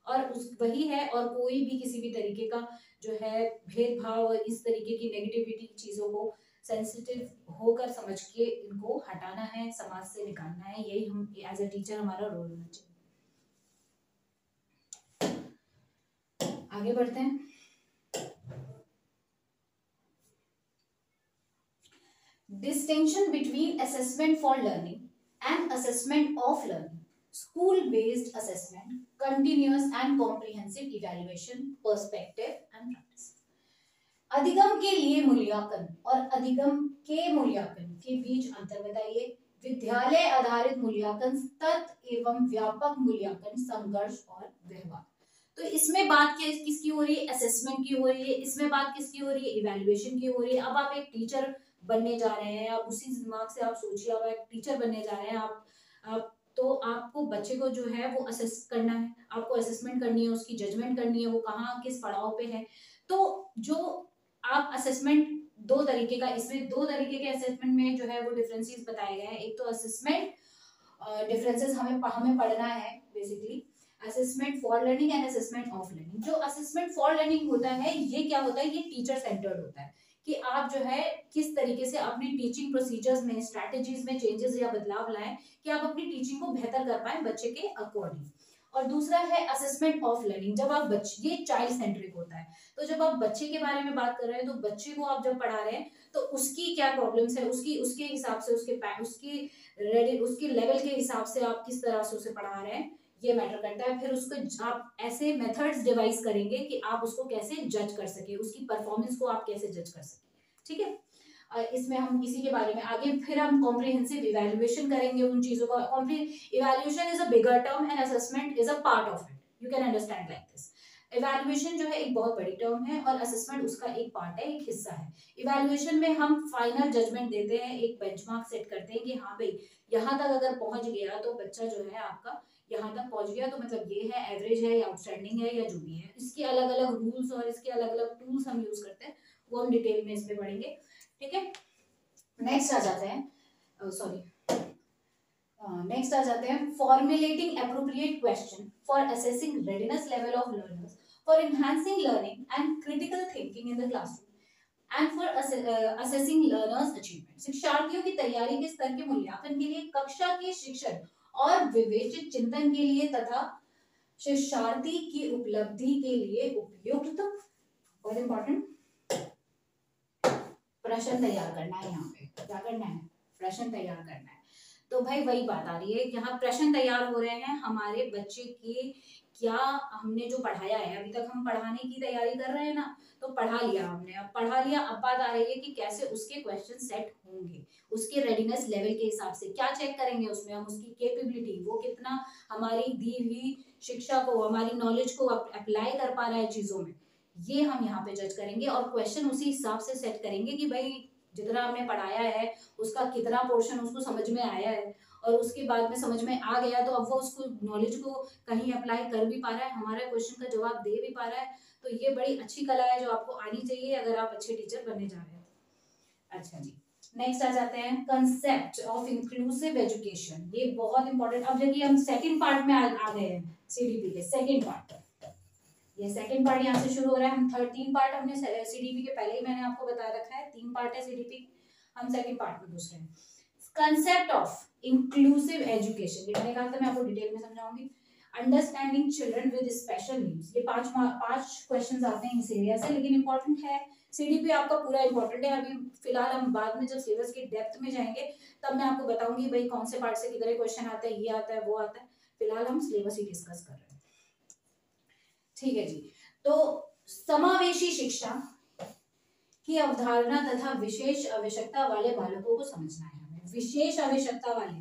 और उस वही है, और कोई भी किसी भी तरीके का जो है भेदभाव और इस तरीके की नेगेटिविटी चीजों को सेंसिटिव होकर समझ के इनको हटाना है, समाज से निकालना है। यही हम एज अ टीचर हमारा रोल होना चाहिए। आगे बढ़ते हैं। Distinction between assessment for learning and assessment of learning, school-based assessment, continuous and comprehensive evaluation, perspective and practice. अधिगम के लिए मूल्यांकन और अधिगम के मूल्यांकन के बीच अंतर बताइए। विद्यालय आधारित मूल्यांकन, तत्व एवं व्यापक मूल्यांकन, संघर्ष और व्यवहार। तो इसमें बात किसकी हो रही है? असेसमेंट की हो रही है। इसमें बात किसकी हो रही है? इवैल्यूएशन की हो रही है। अब आप एक टीचर बनने जा रहे हैं, आप उसी दिमाग से आप सोचिए, आप एक टीचर बनने जा रहे हैं, आप तो आपको बच्चे को जो है वो असेस करना है, आपको असेसमेंट करनी है, उसकी जजमेंट करनी है, वो कहाँ किस पड़ाव पे है। तो जो आप असेसमेंट दो तरीके का, इसमें दो तरीके के असेसमेंट में जो है वो डिफरेंसेस बताए गए हैं। एक तो असेसमेंट डिफरेंसेस हमें पढ़ना है basically, assessment for learning and assessment of learning. जो असेसमेंट फॉर लर्निंग होता है ये क्या होता है? ये टीचर सेंटर्ड होता है, कि आप जो है किस तरीके से अपनी टीचिंग प्रोसीजर्स में, स्ट्रैटेजीज में चेंजेस या बदलाव लाएं कि आप अपनी टीचिंग को बेहतर कर पाए बच्चे के अकॉर्डिंग। और दूसरा है असेसमेंट ऑफ लर्निंग। जब आप बच्चे, ये चाइल्ड सेंट्रिक होता है, तो जब आप बच्चे के बारे में बात कर रहे हैं तो बच्चे को आप जब पढ़ा रहे हैं तो उसकी क्या प्रॉब्लम्स है, उसकी उसके हिसाब से उसकी लेवल के हिसाब से आप किस तरह से उसे पढ़ा रहे हैं ये मैटर करता है। फिर उसको आप ऐसे मेथड्स डिवाइस करेंगे कि आप उसको कैसे जज कर सके, उसकी परफॉर्मेंस को आप कैसे जज कर सके, ठीक है। इसमें हम इसी के बारे में आगे फिर हम कॉम्प्रिहेंसिव इवैल्यूएशन करेंगे उन चीजों का। Evaluation is a bigger term and assessment is a part of it, you can understand like this. Evaluation जो है एक बहुत बड़ी टर्म है और असेसमेंट उसका एक पार्ट है, एक हिस्सा है। इवैल्यूएशन में हम फाइनल जजमेंट देते हैं, एक बेंचमार्क सेट करते हैं कि हाँ भाई यहाँ तक अगर पहुंच गया तो बच्चा जो है आपका यहाँ तक पहुंच गया, तो मतलब ये है, एवरेज है या आउटस्टैंडिंग है या जो भी है। इसके अलग अलग रूल्स और इसके अलग अलग टूल्स हम यूज करते हैं, वो हम डिटेल में इसमें पढ़ेंगे, ठीक है। नेक्स्ट आ जाते हैं, नेक्स्ट आ जाते हैं formulating appropriate question for assessing readiness level of learners for enhancing learning and critical thinking in the classroom and for assessing learners achievement. शिक्षार्थियों की तैयारी के स्तर के मूल्यांकन के लिए कक्षा के शिक्षण और विवेचित चिंतन के लिए तथा शिक्षार्थी की उपलब्धि के लिए उपयुक्त और इम्पोर्टेंट प्रश्न तैयार करना है। यहाँ पे क्या करना है, प्रश्न तैयार करना है। तो भाई वही बात आ रही है, यहाँ प्रश्न तैयार हो रहे हैं हमारे बच्चे के, क्या हमने जो पढ़ाया है, अभी तक हम पढ़ाने की तैयारी कर रहे हैं ना, तो पढ़ा लिया हमने, अब पढ़ा लिया, अब बात आ रही है कि कैसे उसके क्वेश्चन सेट होंगे, उसके रेडीनेस लेवल के हिसाब से क्या चेक करेंगे उसमें हम, उसकी कैपेबिलिटी, वो कितना हमारी दी हुई शिक्षा को, हमारी नॉलेज को अप्लाई कर पा रहा है चीजों में, ये हम यहाँ पे जज करेंगे और क्वेश्चन उसी हिसाब से सेट करेंगे कि भाई जितना हमने पढ़ाया है उसका कितना पोर्शन उसको समझ में आया है, और उसके बाद में समझ में आ गया तो अब वो उसको नॉलेज को कहीं अप्लाई कर भी पा रहा है, हमारे क्वेश्चन का जवाब दे भी पा रहा है। तो ये बड़ी अच्छी कला है जो आपको आनी चाहिए अगर आप अच्छे टीचर बनने जा रहे हैं। अच्छा जी, नेक्स्ट आ जाते हैं कंसेप्ट ऑफ इंक्लूसिव एजुकेशन। ये बहुत इंपॉर्टेंट, अब देखिए हम सेकंड पार्ट में आ गए हैं, सीडीपी के सेकंड पार्ट। ये सेकंड पार्ट यहाँ से शुरू हो रहा है। हम 13 पार्ट हमने सीडीपी के पहले ही मैंने आपको बता रखा है, 3 पार्ट है सीडीपी, हम सेकंड पार्ट में घुस रहे हैं। कंसेप्ट ऑफ इंक्लूसिव एजुकेशन, ये मैंने कहा था मैं आपको डिटेल में समझाऊंगी। Understanding children with special needs, ये पांच क्वेश्चंस आते हैं इस एरिया से, लेकिन इंपॉर्टेंट है। सीडीपी आपका पूरा इंपॉर्टेंट है। अभी फिलहाल हम बाद में जब सिलेबस की डेप्थ में जाएंगे तब मैं आपको बताऊंगी भाई कौन से पार्ट से कितने क्वेश्चन आते हैं, ये आता है वो आता है। फिलहाल हम सिलेबस ही डिस्कस कर रहे हैं, ठीक है जी। तो समावेशी शिक्षा की अवधारणा तथा विशेष आवश्यकता वाले बालकों को समझना है हमें। विशेष आवश्यकता वाले,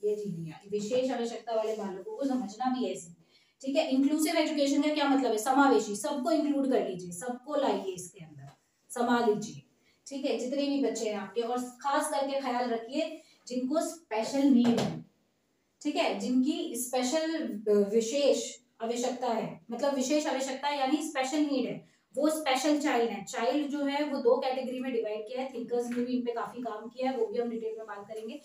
ये चीज लिया, विशेष आवश्यकता वाले बालकों को समझना भी ऐसे, ठीक है। इंक्लूसिव एजुकेशन का क्या मतलब है, समावेशी, सबको इंक्लूड कर लीजिए, सबको लाइए इसके अंदर, समा लीजिए, ठीक है, जितने भी बच्चे हैं आपके, और खास करके ख्याल रखिए जिनको स्पेशल नीड है, ठीक है, जिनकी स्पेशल विशेष आवश्यकता है, मतलब विशेष आवश्यकता यानी स्पेशल नीड है, वो स्पेशल चाइल्ड है। चाइल्ड जो है वो 2 कैटेगरी में डिवाइड किया है, थिंकर्स ने भी इन पे काफी काम किया है, वो भी हम डिटेल में बात करेंगे।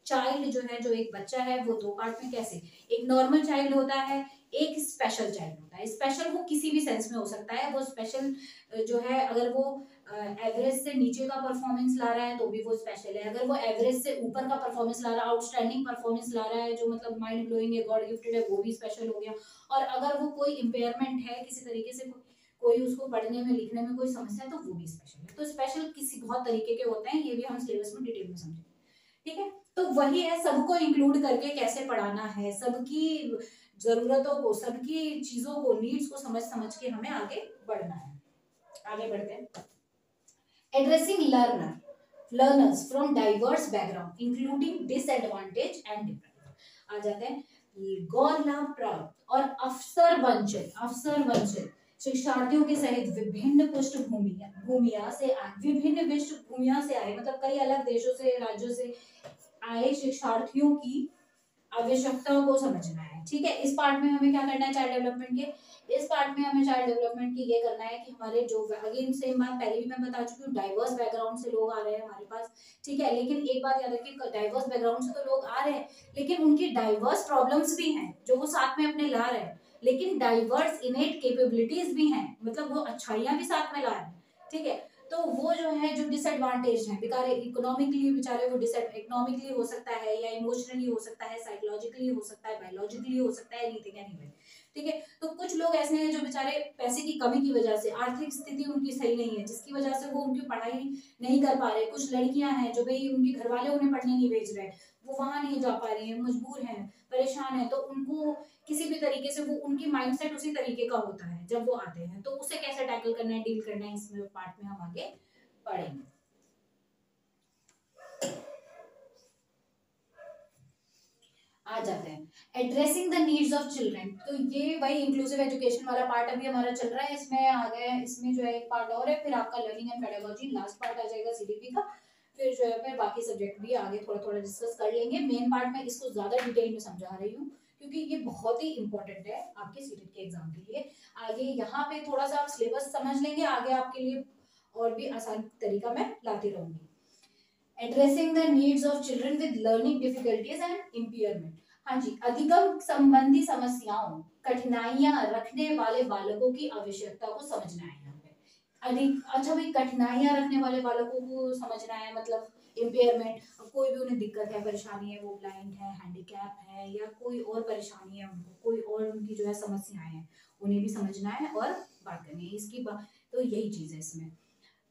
चाइल्ड जो है, जो एक बच्चा है, वो 2 पार्ट में कैसे, एक नॉर्मल चाइल्ड होता है, एक स्पेशल चाइल्ड होता है। स्पेशल वो किसी भी सेंस में हो सकता है, वो स्पेशल जो है अगर वो एवरेज से नीचे का परफॉर्मेंस ला रहा है तो भी वो स्पेशल है, अगर वो एवरेज से ऊपर का परफॉर्मेंस ला रहा है, आउटस्टैंडिंग परफॉर्मेंस ला रहा है, जो मतलब माइंड ब्लोइंग है, गॉड गिफ्टेड है, वो भी स्पेशल हो गया। और अगर वो कोई इम्पेयरमेंट है किसी तरीके से, कोई उसको पढ़ने में लिखने में कोई समस्या है, तो वो भी स्पेशल है। तो स्पेशल किसी बहुत तरीके के होते हैं, ये भी हम सिलेबस में डिटेल में समझेंगे, ठीक है। तो वही है, सबको इंक्लूड करके कैसे पढ़ाना है, सबकी जरूरतों को, सबकी चीजों को, नीड्स को समझ समझ के हमें आगे बढ़ना है। आगे बढ़ते हैं। Addressing learners from diverse background including disadvantage and difference. आ जाते हैं गौर लाभ प्राप्त और अवसर वंचित शिक्षार्थियों के सहित विभिन्न पृष्ठभूमिया से आए, मतलब कई अलग देशों से, राज्यों से आए शिक्षार्थियों की आवश्यकताओं को समझना है, ठीक है। इस पार्ट में हमें क्या करना है, चाइल्ड डेवलपमेंट के इस पार्ट में हमें चाइल्ड डेवलपमेंट की ये करना है कि हमारे जो, अगेन सेम बात पहले भी मैं बता चुकी हूँ, डाइवर्स बैकग्राउंड से लोग आ रहे हैं हमारे पास, ठीक है। लेकिन एक बात याद रखिए, डाइवर्स बैकग्राउंड से तो लोग आ रहे हैं, लेकिन उनकी डाइवर्स प्रॉब्लम्स भी हैं जो वो साथ में अपने ला रहे हैं, लेकिन डाइवर्स इनेट कैपेबिलिटीज भी हैं, मतलब वो अच्छाइयां भी साथ में ला रहे हैं, ठीक है। तो वो जो है, जो डिसएडवांटेज है, बेचारे इकोनॉमिकली, बेचारे वो इकोनॉमिकली हो सकता है, या इमोशनली हो सकता है, साइकोलॉजिकली हो सकता है, बायोलॉजिकली हो सकता है, एनीथिंग एनीवेयर, ठीक है। तो कुछ लोग ऐसे हैं जो बेचारे पैसे की कमी की वजह से, आर्थिक स्थिति उनकी सही नहीं है, जिसकी वजह से वो उनकी पढ़ाई नहीं कर पा रहे। कुछ लड़कियां हैं जो भाई उनके घर वाले उन्हें पढ़ने नहीं भेज रहे, वो वहां नहीं जा पा रही है, मजबूर हैं, परेशान है, तो उनको किसी भी तरीके से, वो उनकी माइंडसेट उसी तरीके का होता है जब वो आते हैं, तो उसे कैसे टैकल करना है, डील करना है, इसमें पार्ट में हम आगे पढ़ेंगे। आ जाते हैं addressing the needs of children. तो ये वही इंक्लूसिव एजुकेशन वाला पार्ट अभी हमारा चल रहा है, इसमें आ गए, इसमें जो है एक पार्ट और है, फिर आपका learning and pedagogy last part आ जाएगा सीडीपी का, फिर जो है फिर बाकी सब्जेक्ट भी आगे थोड़ा थोड़ा डिस्कस कर लेंगे। मेन पार्ट में इसको ज्यादा डिटेल में समझा रही हूँ क्योंकि ये बहुत ही इंपॉर्टेंट है आपके सीटेट के एग्जाम के लिए। आगे यहाँ पे थोड़ा सा आप सिलेबस समझ लेंगे, आगे आपके लिए और भी आसान तरीका मैं लाती रहूंगी। Addressing the needs of children with learning difficulties and impairment. हाँ जी, अधिगम संबंधी समस्याओं, कठिनाइयां रखने वाले बालकों की आवश्यकता को समझना है यहाँ पे। अधिक अच्छा भाई, कठिनाइयां रखने वाले बालकों को समझना है, मतलब इम्पेयरमेंट, कोई भी उन्हें दिक्कत है, परेशानी है, वो ब्लाइंड है, हैंडीकैप है, या कोई और परेशानी है उनको, कोई और उनकी जो है समस्याएं हैं, उन्हें भी समझना है और बात करनी है इसकी बात। तो यही चीज है इसमें,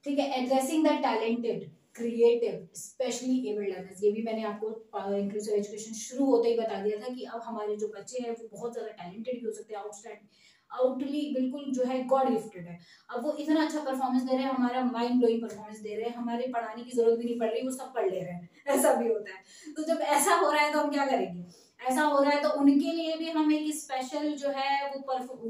ठीक है। Addressing the talented, creative, specially abled learners, ये भी मैंने आपको इंक्लूसिव एजुकेशन शुरू होते ही बता दिया था कि अब हमारे जो बच्चे हैं वो बहुत ज्यादा टैलेंटेड भी हो सकते हैं, आउटली बिल्कुल जो है गॉड गिफ्टेड है। अब वो इतना अच्छा परफॉर्मेंस दे रहे हैं, हमारा माइंड ब्लोइंग परफॉर्मेंस दे रहे हैं, हमारे पढ़ाने की जरूरत भी नहीं पड़ रही, वो सब पढ़ ले रहे हैं, ऐसा भी होता है। तो जब ऐसा हो रहा है तो हम क्या करेंगे, ऐसा हो रहा है तो उनके लिए भी हम एक स्पेशल जो है वो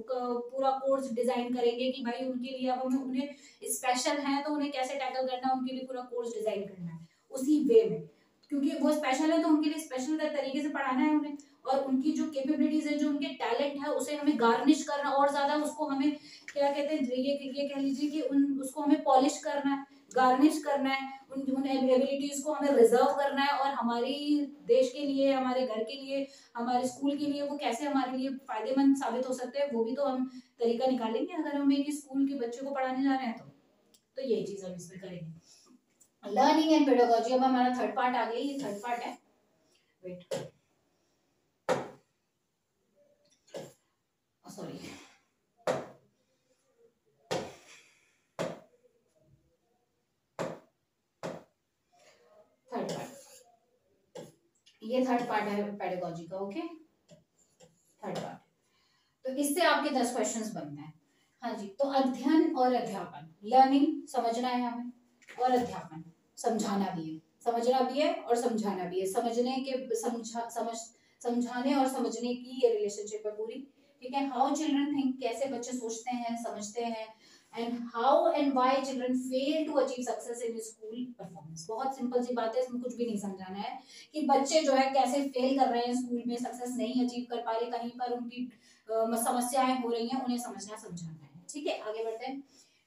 पूरा कोर्स डिजाइन करेंगे कि भाई उनके लिए अब हमें, उन्हें स्पेशल है तो उन्हें कैसे टैकल करना है, उनके लिए पूरा कोर्स डिजाइन करना है उसी वे में, क्योंकि वो स्पेशल है तो उनके लिए स्पेशल तरीके से पढ़ाना है उन्हें, और उनकी जो कैपेबिलिटीज है, जो उनके टैलेंट है, उसे हमें गार्निश करना और ज्यादा, उसको हमें क्या कहते हैं, ये कह लीजिए कि उसको हमें पॉलिश करना है, गार्निश करना है, उन एबिलिटीज को हमें रिजर्व करना है, और हमारी देश के लिए, हमारे घर के लिए, हमारे स्कूल के लिए वो कैसे हमारे लिए फायदेमंद साबित हो सकते हैं, वो भी तो हम तरीका निकालेंगे अगर हम एक स्कूल के बच्चे को पढ़ाने जा रहे हैं तो यही चीज हम इसमें करेंगे। लर्निंग एंड पेडागोजी, अब हमारा थर्ड पार्ट आ गया, ये थर्ड पार्ट है, वेट सॉरी, थर्ड पार्ट, ये थर्ड पार्ट है पेडागोजी का, ओके, थर्ड पार्ट। तो इससे आपके 10 क्वेश्चंस बनते हैं। हाँ जी, तो अध्ययन और अध्यापन, लर्निंग समझना है हमें, और अध्यापन समझाना भी है, समझना भी है और समझाना भी है, समझने के समझाने और समझने की ये रिलेशनशिप है पूरी, ठीक है। हाउ चिल्ड्रन थिंक, कैसे बच्चे सोचते हैं, समझते हैं, and how and why children fail to achieve success in school performance. बहुत सिंपल सी बात है, इसमें कुछ भी नहीं समझाना है कि बच्चे जो है कैसे फेल कर रहे हैं, स्कूल में सक्सेस नहीं अचीव कर पा रहे, कहीं पर उनकी समस्याएं हो रही हैं, उन्हें समझना समझाना है, ठीक है। आगे बढ़ते हैं।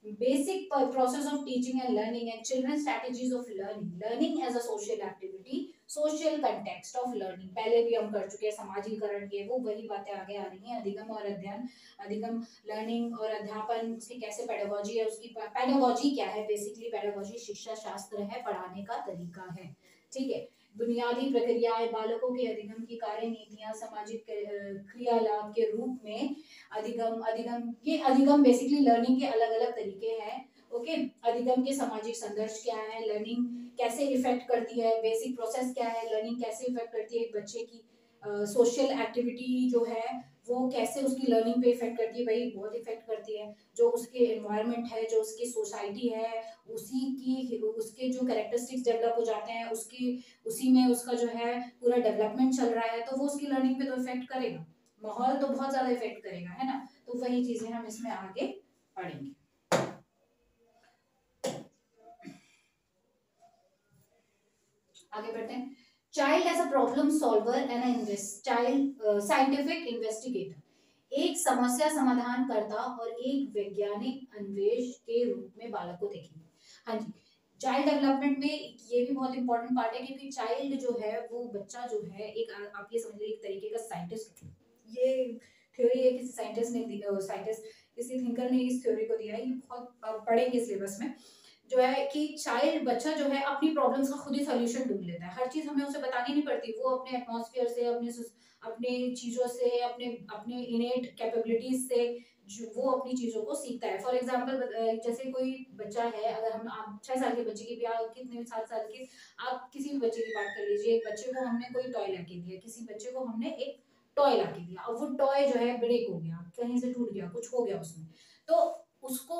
Basic process of teaching and learning and children strategies of learning, learning as a social activity, social context of learning, पहले भी हम कर चुके हैं, समाजीकरण के, वो वही बातें आगे आ रही हैं। अधिगम और अध्ययन, अधिगम लर्निंग और अध्यापन, उसकी कैसे पेडागोजी है, उसकी पेडागोजी क्या है, बेसिकली पेडागोजी शिक्षा शास्त्र है, पढ़ाने का तरीका है, ठीक है। बुनियादी प्रक्रियाएं, बालकों के अधिगम की कार्य नीतियां, सामाजिक क्रियालाप के रूप में अधिगम, ये अधिगम बेसिकली लर्निंग के अलग अलग तरीके हैं, ओके। अधिगम के सामाजिक संदर्भ क्या है, लर्निंग कैसे इफेक्ट करती है, बेसिक प्रोसेस क्या है, लर्निंग कैसे इफेक्ट करती है एक बच्चे की, सोशल एक्टिविटी जो है वो कैसे उसकी लर्निंग पे इफेक्ट करती है, भाई बहुत इफेक्ट करती है, जो उसके एनवायरनमेंट है, जो उसकी सोसाइटी है, उसी की, उसके जो कैरेक्टरिस्टिक्स डेवलप हो जाते हैं, उसकी उसी में उसका जो है पूरा डेवलपमेंट चल रहा है, तो वो उसकी लर्निंग पे तो इफेक्ट करेगा, माहौल तो बहुत ज्यादा इफेक्ट करेगा, है ना। तो वही चीजें हम इसमें आगे पढ़ेंगे। आगे बढ़ते हैं। Child as a problem solver and child scientific investigator, एक समस्या समाधान करता और एक वैज्ञानिक अन्वेष के रूप में बालक को देखेंगे। हाँ जी, चाइल्ड डेवलपमेंट में ये भी बहुत इंपॉर्टेंट पार्ट है, क्योंकि चाइल्ड जो है वो बच्चा जो है एक, आप ये समझ लीजिए एक तरीके का साइंटिस्ट, ये थ्योरी है किसी साइंटिस्ट ने दी, साइंटिस्ट किसी थिंकर ने इस थ्योरी को दिया है, ये बहुत पढ़ेंगे सिलेबस में। जो है कि चाइल्ड बच्चा जो है अपनी प्रॉब्लम्स का खुद ही सोल्यूशन ढूंढ लेता है, हर चीज हमें उसे बतानी नहीं पड़ती, वो अपने एटमॉस्फेयर से, अपने चीजों से, अपने अपने इनेट कैपेबिलिटीज से जो वो अपनी चीजों को सीखता है। फॉर एग्जाम्पल जैसे कोई बच्चा है, अगर हम आप 6 साल के बच्चे की भी, आप कितने 7 साल के, आप किसी भी बच्चे की बात कर लीजिए, एक बच्चे को हमने कोई टॉय लाके दिया, किसी बच्चे को हमने एक टॉय लाके दिया, और वो टॉय जो है ब्रेक हो गया, कहीं से टूट गया, कुछ हो गया उसमें, तो उसको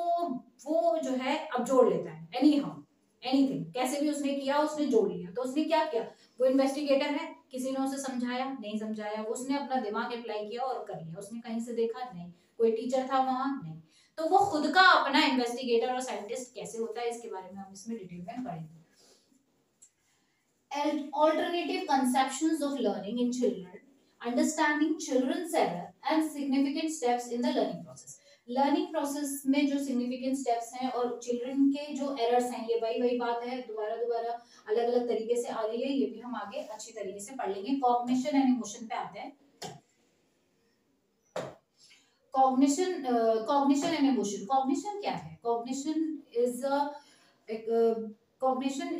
वो जो है अब जोड़ लेता है, एनी हाउ एनीथिंग, कैसे भी उसने किया, उसने जोड़ लिया। तो उसने क्या किया, वो इन्वेस्टिगेटर है, किसी ने उसे समझाया नहीं, समझाया, उसने अपना दिमाग अप्लाई किया और कर लिया, उसने कहीं से देखा नहीं, कोई टीचर था वहां नहीं, तो वो खुद का अपना इन्वेस्टिगेटर और साइंटिस्ट कैसे होता है, इसके बारे में हम इसमें डिटेल में पढ़ेंगे। Alternative conceptions of learning in children, understanding children's error and significant steps in the learning process. Learning process में जो सिग्निफिकेंट स्टेप्स हैं और चिल्ड्रन के जो एरर्स हैं, ये वही वही बात है, दोबारा दोबारा अलग अलग तरीके से आ रही है, ये भी हम आगे अच्छी तरीके से पढ़ लेंगे। कॉग्निशन एंड इमोशन पे आते हैं। Cognition and emotion. कॉग्निशन क्या है? Cognition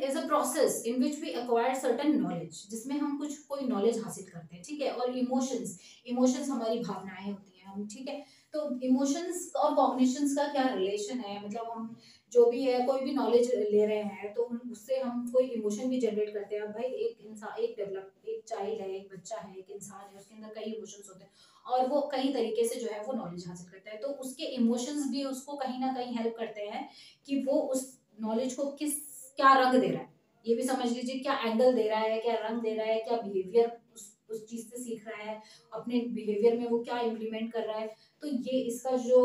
is a process in which we acquire certain knowledge, जिसमें हम कोई नॉलेज हासिल करते हैं, ठीक है। और इमोशंस हमारी भावनाएं होती हैं, हम, ठीक है। तो इमोशंस और कॉग्निशंस का क्या रिलेशन है, मतलब हम जो भी है, कोई भी नॉलेज ले रहे हैं तो उससे हम कोई इमोशन भी जनरेट करते हैं। अब भाई एक इंसान, एक चाइल्ड है, एक बच्चा है, एक इंसान है, उसके अंदर कई इमोशंस होते हैं और वो कई तरीके से जो है वो नॉलेज हासिल करता है, तो उसके इमोशंस भी उसको कहीं ना कहीं हेल्प करते हैं कि वो उस नॉलेज को क्या रंग दे रहा है, ये भी समझ लीजिए, क्या एंगल दे रहा है, क्या रंग दे रहा है, क्या बिहेवियर उस चीज से सीख रहा है, अपने बिहेवियर में वो क्या इम्प्लीमेंट कर रहा है। तो ये इसका जो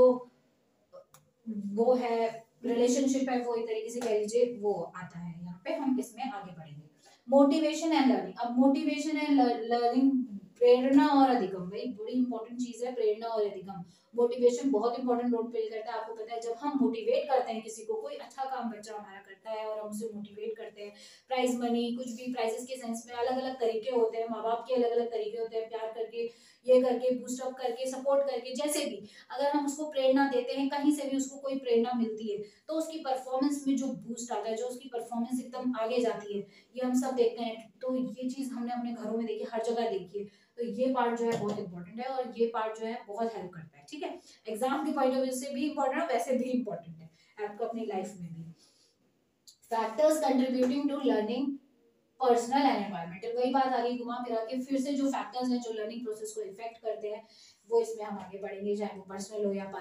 वो है रिलेशनशिप है, वो एक तरीके से कह लीजिए वो आता है यहाँ पे, हम इसमें आगे बढ़ेंगे। Motivation and learning. अब मोटिवेशन एंड लर्निंग, प्रेरणा और अधिगम, भाई बड़ी इंपॉर्टेंट चीज है प्रेरणा और अधिगम। मोटिवेशन बहुत इंपॉर्टेंट रोल प्ले करता है, आपको पता है, जब हम मोटिवेट करते हैं किसी को, कोई अच्छा काम बच्चा हमारा करता है और हम उसे मोटिवेट करते हैं, प्राइज मनी, कुछ भी प्राइजेस के सेंस में अलग अलग तरीके होते हैं, माँ बाप के अलग अलग तरीके होते हैं, प्यार करके, ये करके, बूस्टअप करके, सपोर्ट करके, जैसे भी, अगर हम उसको प्रेरणा देते हैं, कहीं से भी उसको कोई प्रेरणा मिलती है, तो उसकी परफॉर्मेंस में जो बूस्ट आता है, जो उसकी परफॉर्मेंस एकदम आगे जाती है, ये हम सब देखते हैं। तो ये चीज हमने अपने घरों में देखी, हर जगह देखी है। तो ये पार्ट जो है बहुत इंपॉर्टेंट है और ये पार्ट जो है बहुत हेल्प करता है, ठीक है। एग्जाम के पॉइंट ऑफ व्यू से भी इंपॉर्टेंट है, वैसे भी इंपॉर्टेंट है आपको अपनी लाइफ में भी। Factors contributing to learning, personal and environmental, वही बात आ गई घुमा फिरा के फिर से, जो फैक्टर्स हैं जो लर्निंग प्रोसेस को इफेक्ट करते हैं, वो इसमें हम आगे बढ़ेंगे, चाहे वो पर्सनल हो या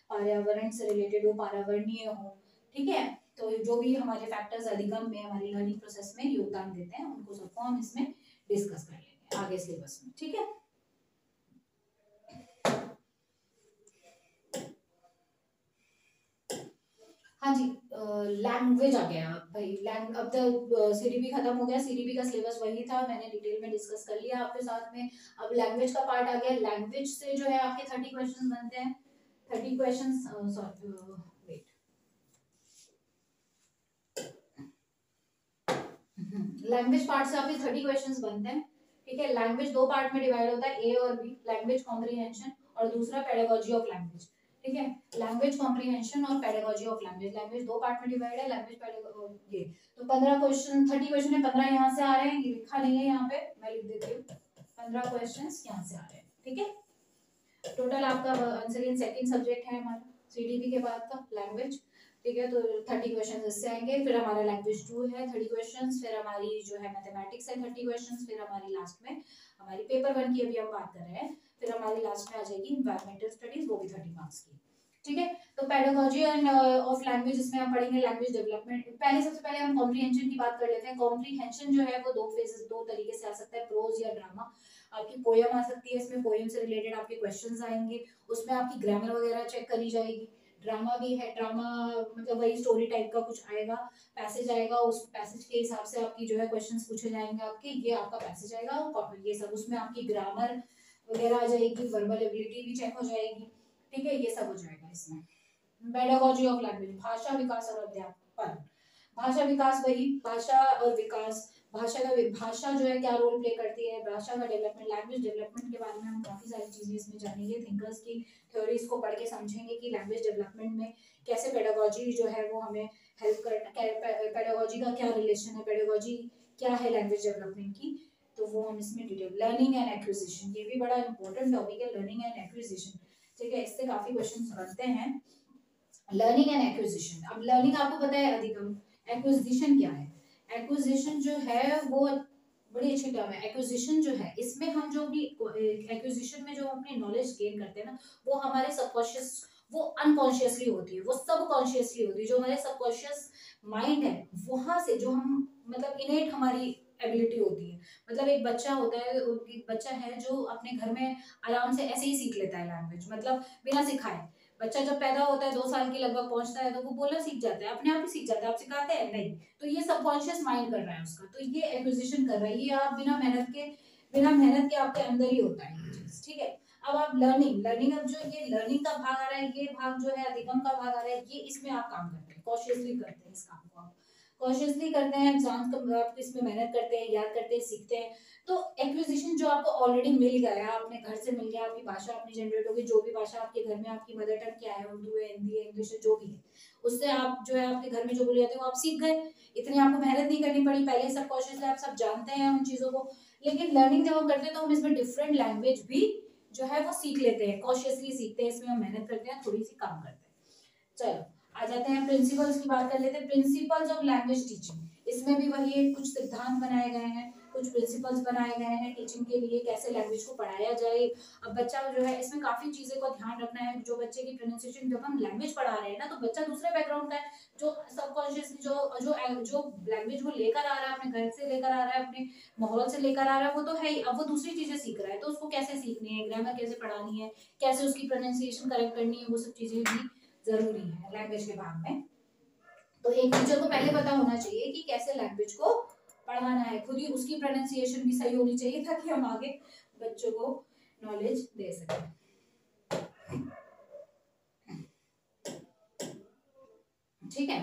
पर्यावरण से रिलेटेड हो, पर्यावरणीय हो, ठीक है। तो जो भी हमारे फैक्टर्स अधिगम में, हमारी लर्निंग प्रोसेस में योगदान देते हैं, उनको सबको हम इसमें डिस्कस कर लेंगे आगे सिलेबस में, ठीक है। हाँ जी, लैंग्वेज आ गया भाई, अब तो सीडीपी खत्म हो गया, सीडीपी का सिलेबस वही था, मैंने डिटेल में डिस्कस कर लिया आपके साथ में। अब लैंग्वेज का पार्ट आ गया। लैंग्वेज से जो है आपके 30 क्वेश्चन बनते हैं, 30 question, sorry wait, language part से आपके 30 क्वेश्चंस बनते हैं, ठीक है। लैंग्वेज दो पार्ट में डिवाइड होता है, ए और बी, लैंग्वेज कॉम्प्रिहेंशन और दूसरा पेडागोजी ऑफ लैंग्वेज, ठीक है। लैंग्वेज कॉम्प्रिहेंशन और पेडागोजी ऑफ लैंग्वेज, लैंग्वेज दो पार्ट में डिवाइड है, लैंग्वेज ये। तो 15 क्वेश्चन, 30 क्वेश्चन है, 15 यहाँ से आ रहे हैं, ये लिखा नहीं है यहाँ पे, मैं लिख देती हूँ, 15 क्वेश्चन यहाँ से आ रहे हैं, ठीक है। टोटल आपका आंसर इन सेकंड सब्जेक्ट है हमारा सीडीपी के बाद का लैंग्वेज, ठीक है। तो 30 क्वेश्चन इससे आएंगे, फिर हमारा लैंग्वेज 2 है 30 क्वेश्चन, फिर हमारी जो है मैथमेटिक्स है 30 क्वेश्चन, फिर हमारी लास्ट में हमारी पेपर 1 की अभी हम बात कर रहे हैं, फिर हमारी लास्ट में आ जाएगी इन्वायरमेंटल स्टडीज, वो भी 30 मार्क्स की, ठीक है। तो पेडागोजी एंड ऑफ लैंग्वेज, इसमें हम पढ़ेंगे लैंग्वेज डेवलपमेंट। पहले सबसे पहले हम कॉम्प्रिहेंशन की बात कर लेते हैं। कॉम्प्रिहेंशन जो है वो दो तरीके से आ सकता है, प्रोज या ड्रामा। आपकी पोयम आ सकती है, इसमें पोयम से रिलेटेड आपके क्वेश्चंस आएंगे, उसमें आपकी ग्रामर वगैरह चेक करी जाएगी। ड्रामा भी है, ड्रामा मतलब वही स्टोरी टाइप का कुछ आएगा, पैसेज आएगा, उस पैसेज के हिसाब से आपकी जो है क्वेश्चंस पूछे जाएंगे आपके, ये आपका पैसेज आएगा, और ये सब उसमें आपकी ग्रामर वगैरह आ जाएगी, वर्बल एबिलिटी भी चेक हो जाएगी, ठीक है, ये सब हो जाएगा इसमें। पेडागोजी ऑफ लैंग्वेज, भाषा विकास और अध्यापन। भाषा विकास, वही भाषा और विकास, भाषा जो है क्या रोल प्ले करती है, भाषा का डेवलपमेंट, लैंग्वेज डेवलपमेंट के बारे में हम काफी सारी चीजें इसमें जानेंगे, थिंकर्स की थ्योरीज को पढ़ के समझेंगे कि लैंग्वेज डेवलपमेंट में कैसे पेडागोजी जो है वो हमें हेल्प करना, पेडागोजी का क्या रिलेशन है, पेडागोजी क्या है लैंग्वेज डेवलपमेंट की, तो वो हम इसमें डिटेल। लर्निंग एंड एक्विजिशन, ये भी बड़ा इंपॉर्टेंट टॉपिक है, लर्निंग एंड एक्विजिशन, ठीक है, इससे काफी क्वेश्चन बनते हैं। लर्निंग एंड एक्विजिशन, अब लर्निंग आपको पता है अधिगम, एक्विजिशन क्या है, एक्विजिशन जो है वो बड़ी अच्छी टर्म है। एक्विजिशन जो है इसमें हम जो भी एक्विजिशन में जो अपनी नॉलेज गेन करते हैं ना, वो हमारे सबकॉन्शियस, वो अनकॉन्शियसली होती है, वो सबकॉन्शियसली होती है, जो हमारे सबकॉन्शियस माइंड है वहां से जो हम मतलब इनेट हमारी एबिलिटी होती है। मतलब एक बच्चा होता है, एक बच्चा है जो अपने घर में आराम से ऐसे ही सीख लेता है लैंग्वेज, मतलब बिना सिखाए। बच्चा जब पैदा होता है 2 साल के लगभग पहुंचता है तो वो बोलना सीख जाता है, अपने आप ही सीख जाता है, आप सिखाते हैं नहीं, तो ये सबकॉन्शियस माइंड कर रहा है उसका, तो ये एक्विजिशन कर रहा है, ये आप बिना मेहनत के आपके अंदर ही होता है ये चीज, ठीक है। अब आप लर्निंग, अब जो ये लर्निंग का भाग आ रहा है, ये भाग जो है अधिगम का भाग आ रहा है, ये इसमें आप काम करते हैं, कॉशियसली करते हैं इस काम को, आप कॉशियसली करते हैं, एग्जाम आप इसमें मेहनत करते हैं, याद करते हैं, सीखते हैं। तो एक्विजिशन जो आपको ऑलरेडी मिल गया है, अपने घर से मिल गया, आपकी भाषा अपनी जनरेट होगी, जो भी भाषा आपके घर में, आपकी मदर टंग क्या है, उर्दू है, हिंदी है, इंग्लिश है, जो भी है, उससे आप जो है आपके घर में जो बोली जाती है वो आप सीख गए, इतनी आपको मेहनत नहीं करनी पड़ी, पहले सब कॉशियसली आप सब जानते हैं उन चीजों को। लेकिन लर्निंग जब हम करते हैं तो हम इसमें डिफरेंट लैंग्वेज भी जो है वो सीख लेते हैं, कॉशियसली सीखते हैं, इसमें हम मेहनत करते हैं, थोड़ी सी काम करते हैं। चलो आ जाते हैं प्रिंसिपल्स की बात कर लेते हैं, प्रिंसिपल्स ऑफ लैंग्वेज टीचिंग, इसमें भी वही कुछ सिद्धांत बनाए गए हैं, कुछ प्रिंसिपल्स बनाए गए हैं टीचिंग के लिए, कैसे लैंग्वेज को पढ़ाया जाए। अब बच्चा जो है इसमें काफी चीजें को ध्यान रखना है, जो बच्चे की प्रोनाउंसिएशन, जब हम लैंग्वेज पढ़ा रहे हैं ना, तो बच्चा दूसरे बैकग्राउंड का है, जो सबकॉन्शियसली जो लैंग्वेज वो लेकर आ रहा है, अपने घर से लेकर आ रहा है, अपने माहौल से लेकर आ रहा है, वो तो है ही, अब वो दूसरी चीजें सीख रहा है, तो उसको कैसे सीखनी है, ग्रामर कैसे पढ़ानी है, कैसे उसकी प्रोनाउंसिएशन करेक्ट करनी है, वो सब चीजें भी जरूरी है लैंग्वेज के भाग में। तो एक टीचर को पहले पता होना चाहिए कि कैसे लैंग्वेज को पढ़ाना है, खुद ही उसकी प्रोनाउंसिएशन भी सही होनी चाहिए, ताकि हम आगे बच्चों को नॉलेज दे सकें। ठीक है,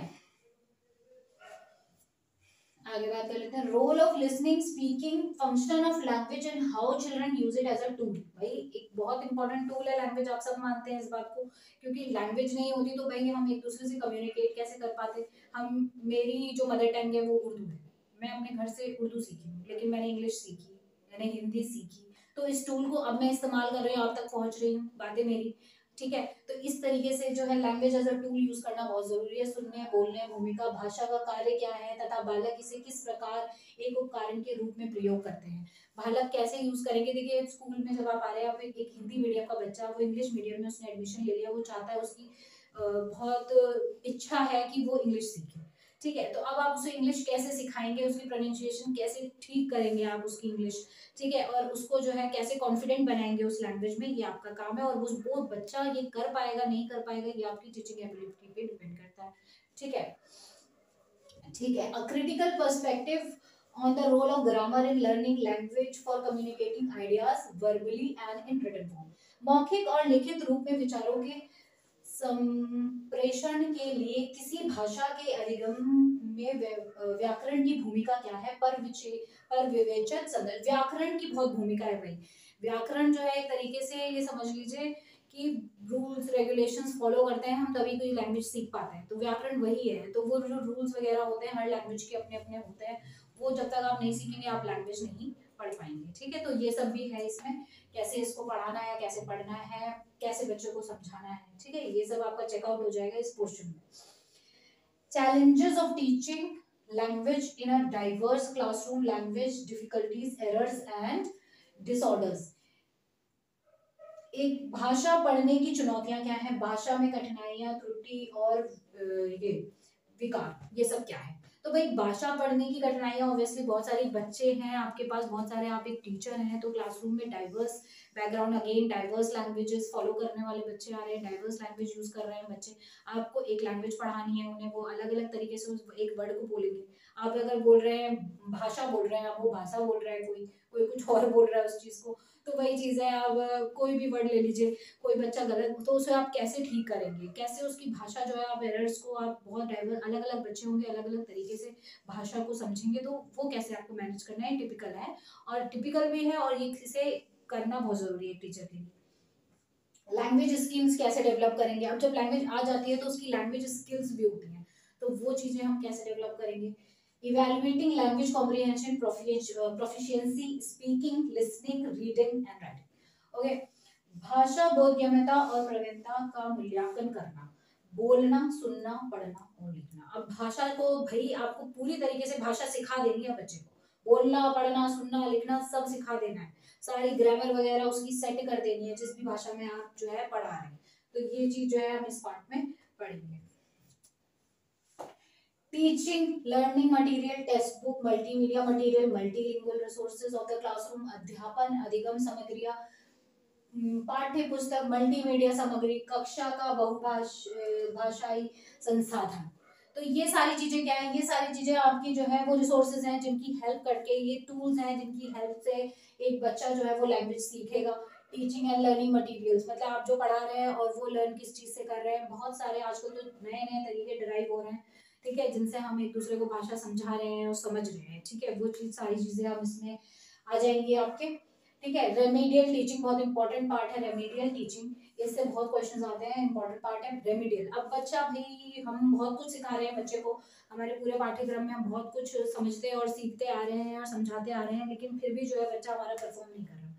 आगे बात कर लेते हैं, role of listening, speaking, function of language and how children use it as a tool. भाई एक बहुत इंपॉर्टेंट टूल है लैंग्वेज, आप सब मानते हैं इस बात को, क्योंकि लैंग्वेज नहीं होती तो भाई हम एक दूसरे से कम्युनिकेट कैसे कर पाते। हम, मेरी जो मदर टंग है वो उर्दू है, मैं अपने घर से उर्दू सीखी हूँ, लेकिन मैंने इंग्लिश सीखी, मैंने हिंदी सीखी, तो इस टूल को अब मैं इस्तेमाल कर रही हूँ, आप तक पहुंच रही हूँ बातें मेरी, ठीक है। तो इस तरीके से जो है language as a tool use करना बहुत जरूरी है। सुनने बोलने भूमिका, भाषा का कार्य क्या है, तथा बालक इसे किस प्रकार एक उपकरण के रूप में प्रयोग करते हैं, बालक कैसे यूज करेंगे। देखिए स्कूल में जब आप आ रहे हैं, आप एक हिंदी मीडियम का बच्चा, वो इंग्लिश मीडियम में उसने एडमिशन ले लिया, वो चाहता है, उसकी बहुत इच्छा है कि वो इंग्लिश सीखे, ठीक है। तो अब आप उसे इंग्लिश कैसे सिखाएंगे, उसकी प्रोनाउंसिएशन कैसे ठीक करेंगे आप उसकी इंग्लिश, ठीक है, और उसको जो है कैसे कॉन्फिडेंट बनाएंगे उस लैंग्वेज में, ये आपका काम है। और वो बच्चा ये कर पाएगा नहीं कर पाएगा, ये आपकी टीचिंग एबिलिटी पे डिपेंड करता है, ठीक है। ठीक है, a critical perspective on the role of grammar in learning language for communicating ideas verbally and in written form. मौखिक और लिखित रूप में विचारों के संप्रेषण के लिए किसी भाषा के अधिगम में व्याकरण की भूमिका क्या है, पर विवेचन संदर्भ, व्याकरण की बहुत भूमिका है भाई। व्याकरण जो है एक तरीके से ये समझ लीजिए कि रूल्स रेगुलेशंस फॉलो करते हैं हम, तभी कोई लैंग्वेज सीख पाते हैं, तो व्याकरण वही है। तो वो जो रूल्स वगैरह होते हैं हर लैंग्वेज के अपने अपने होते हैं, वो जब तक आप नहीं सीखेंगे आप लैंग्वेज नहीं पढ़ पाएंगे, ठीक है। तो ये सब भी है इसमें, कैसे इसको पढ़ाना है, कैसे पढ़ना है, कैसे बच्चों को समझाना है, ठीक है, ये सब आपका चेकआउट हो जाएगा इस क्वेश्चन में। Challenges of teaching language in a diverse classroom, language difficulties, errors and disorders. एक भाषा पढ़ने की चुनौतियां क्या है, भाषा में कठिनाइयां, त्रुटि और ये विकार, ये सब क्या है। तो भाई भाषा पढ़ने की कठिनाइयां ऑब्वियसली, बहुत सारे बच्चे हैं आपके पास, बहुत सारे, आप एक टीचर हैं, तो क्लासरूम में diverse background, again diverse languages follow करने वाले बच्चे आ रहे हैं, डाइवर्स लैंग्वेज यूज कर रहे हैं बच्चे। आपको एक लैंग्वेज पढ़ानी है उन्हें, वो अलग अलग तरीके से उस एक वर्ड को बोलेंगे। आप अगर बोल रहे हैं भाषा बोल रहे हैं, आप वो भाषा बोल रहा है, कोई कोई कुछ और बोल रहा है उस चीज को, तो वही चीज है। अब कोई भी वर्ड ले लीजिए, कोई बच्चा गलत, तो उसे आप कैसे ठीक करेंगे, कैसे उसकी भाषा जो है, आप एरर्स को, आप बहुत डाइवर्स अलग अलग बच्चे होंगे, अलग अलग तरीके से भाषा को समझेंगे, तो वो कैसे आपको मैनेज करना है, टिपिकल है, और टिपिकल भी है, और ये इसे करना बहुत जरूरी है टीचर के लिए। लैंग्वेज स्किल्स कैसे डेवलप करेंगे, अब जब लैंग्वेज आ जाती है तो उसकी लैंग्वेज स्किल्स भी होती हैं, तो तो वो चीजें हम कैसे डेवलप करेंगे। Evaluating language comprehension, proficiency, speaking, listening, reading and writing. Okay, भाषा बोधगम्यता और प्रवीणता का मूल्यांकन करना, बोलना, सुनना, पढ़ना और लिखना। अब भाषा को भाई आपको पूरी तरीके से भाषा सिखा देनी है बच्चे को, बोलना, पढ़ना, सुनना, लिखना सब सिखा देना है, सारी ग्रामर वगैरह उसकी सेट कर देनी है जिस भी भाषा में आप जो है पढ़ा रहे हैं। तो ये चीज जो है हम इस पार्ट में पढ़ेंगे। Teaching, learning material, text book, multimedia material, multilingual resources of the classroom, अध्यापन, अधिगम सामग्रियां, पाठ्य पुस्तक, मल्टीमीडिया सामग्री, कक्षा का भाषाई संसाधन। तो ये सारी चीजें क्या है, ये सारी चीजें आपकी जो है वो रिसोर्सेज हैं जिनकी हेल्प करके, ये टूल्स हैं जिनकी हेल्प से एक बच्चा जो है वो लैंग्वेज सीखेगा। टीचिंग एंड लर्निंग मटेरियल्स मतलब आप जो पढ़ा रहे हैं और वो लर्न किस चीज से कर रहे हैं। बहुत सारे आजकल तो नए नए तरीके डिराइव हो रहे हैं, ठीक है, जिनसे हम एक दूसरे को भाषा समझा रहे हैं और समझ रहे हैं, ठीक है, वो चीज सारी चीजें हम इसमें आ जाएंगी आपके, ठीक है। रेमेडियल टीचिंग बहुत इंपॉर्टेंट पार्ट है, रेमेडियल टीचिंग, इससे बहुत क्वेश्चंस आते हैं, इंपॉर्टेंट पार्ट है रेमेडियल। अब बच्चा भाई हम बहुत कुछ सिखा रहे हैं बच्चे को, हमारे पूरे पाठ्यक्रम में हम बहुत कुछ समझते और सीखते आ रहे हैं और समझाते आ रहे हैं, लेकिन फिर भी जो है बच्चा हमारा परफॉर्म नहीं कर रहा,